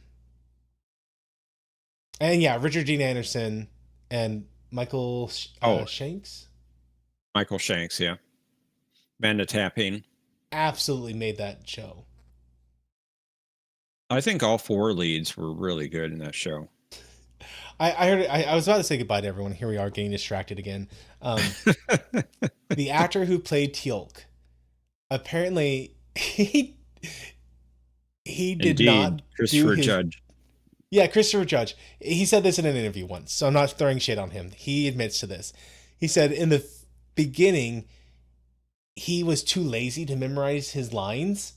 And yeah, Richard Dean Anderson and Michael Oh, Shanks Michael Shanks, yeah. Banda Tapping. absolutely made that show. I think all 4 leads were really good in that show. I heard. I was about to say goodbye to everyone. Here we are getting distracted again. The actor who played Teal'c, apparently he did Indeed, not do Christopher his. Judge. Yeah, Christopher Judge. He said this in an interview once, so I'm not throwing shit on him. He admits to this. He said in the beginning he was too lazy to memorize his lines.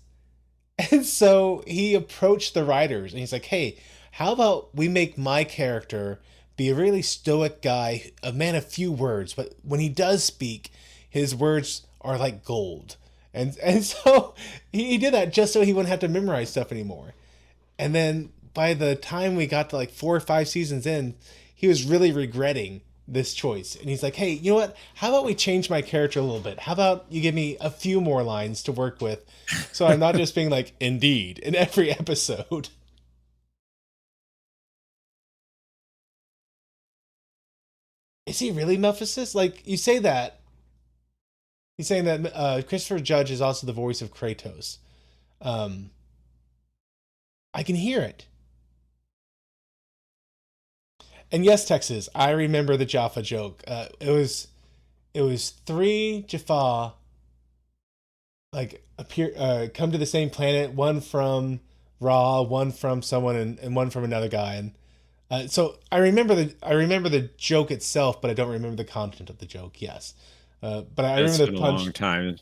And so he approached the writers and he's like, hey, how about we make my character be a really stoic guy, a man of few words, but when he does speak, his words are like gold. And so he did that just so he wouldn't have to memorize stuff anymore. And then by the time we got to like 4 or 5 seasons in, he was really regretting this choice. And he's like, hey, you know what? How about we change my character a little bit? How about you give me a few more lines to work with so I'm not just being like, indeed, in every episode? Is he really Mephisto? Like, you say that. He's saying that Christopher Judge is also the voice of Kratos. Um, I can hear it. And yes, Texas, I remember the Jaffa joke. It was three Jaffa like appear come to the same planet, one from Ra, one from someone, and one from another guy. And so I remember the joke itself, but I don't remember the content of the joke. Yes, but I It's remember the been a punch. long time.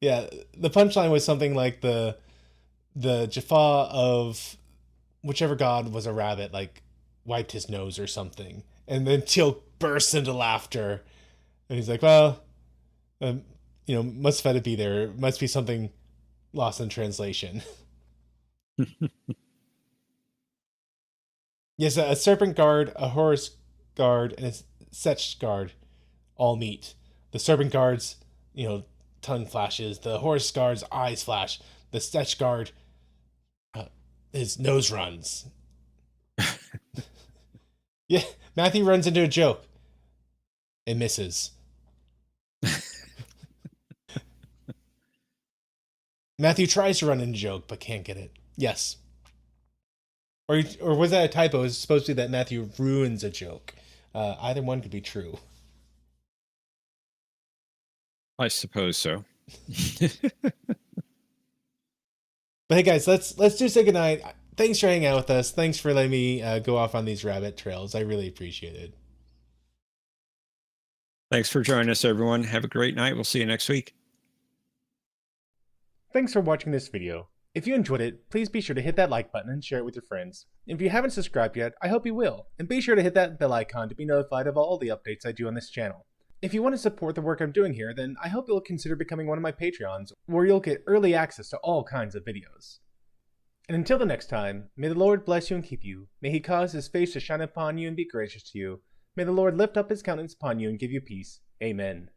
Yeah, the punchline was something like the Jaffa of whichever god was a rabbit, like wiped his nose or something, and then Teal bursts into laughter, and he's like, "Well, um, must have had to be there. It must be something lost in translation." Yes, a serpent guard, a Horus guard, and a Setch guard all meet. The serpent guard's, tongue flashes. The Horus guard's eyes flash. The Setch guard, uh, his nose runs. Yeah, Matthew runs into a joke. It misses. Matthew tries to run into a joke, but can't get it. Yes. Or was that a typo? It was supposed to be that Matthew ruins a joke. Either one could be true. I suppose so. But hey, guys, let's do say goodnight. Thanks for hanging out with us. Thanks for letting me go off on these rabbit trails. I really appreciate it. Thanks for joining us, everyone. Have a great night. We'll see you next week. Thanks for watching this video. If you enjoyed it, please be sure to hit that like button and share it with your friends. If you haven't subscribed yet, I hope you will. And be sure to hit that bell icon to be notified of all the updates I do on this channel. If you want to support the work I'm doing here, then I hope you'll consider becoming one of my Patreons, where you'll get early access to all kinds of videos. And until the next time, may the Lord bless you and keep you. May he cause his face to shine upon you and be gracious to you. May the Lord lift up his countenance upon you and give you peace. Amen.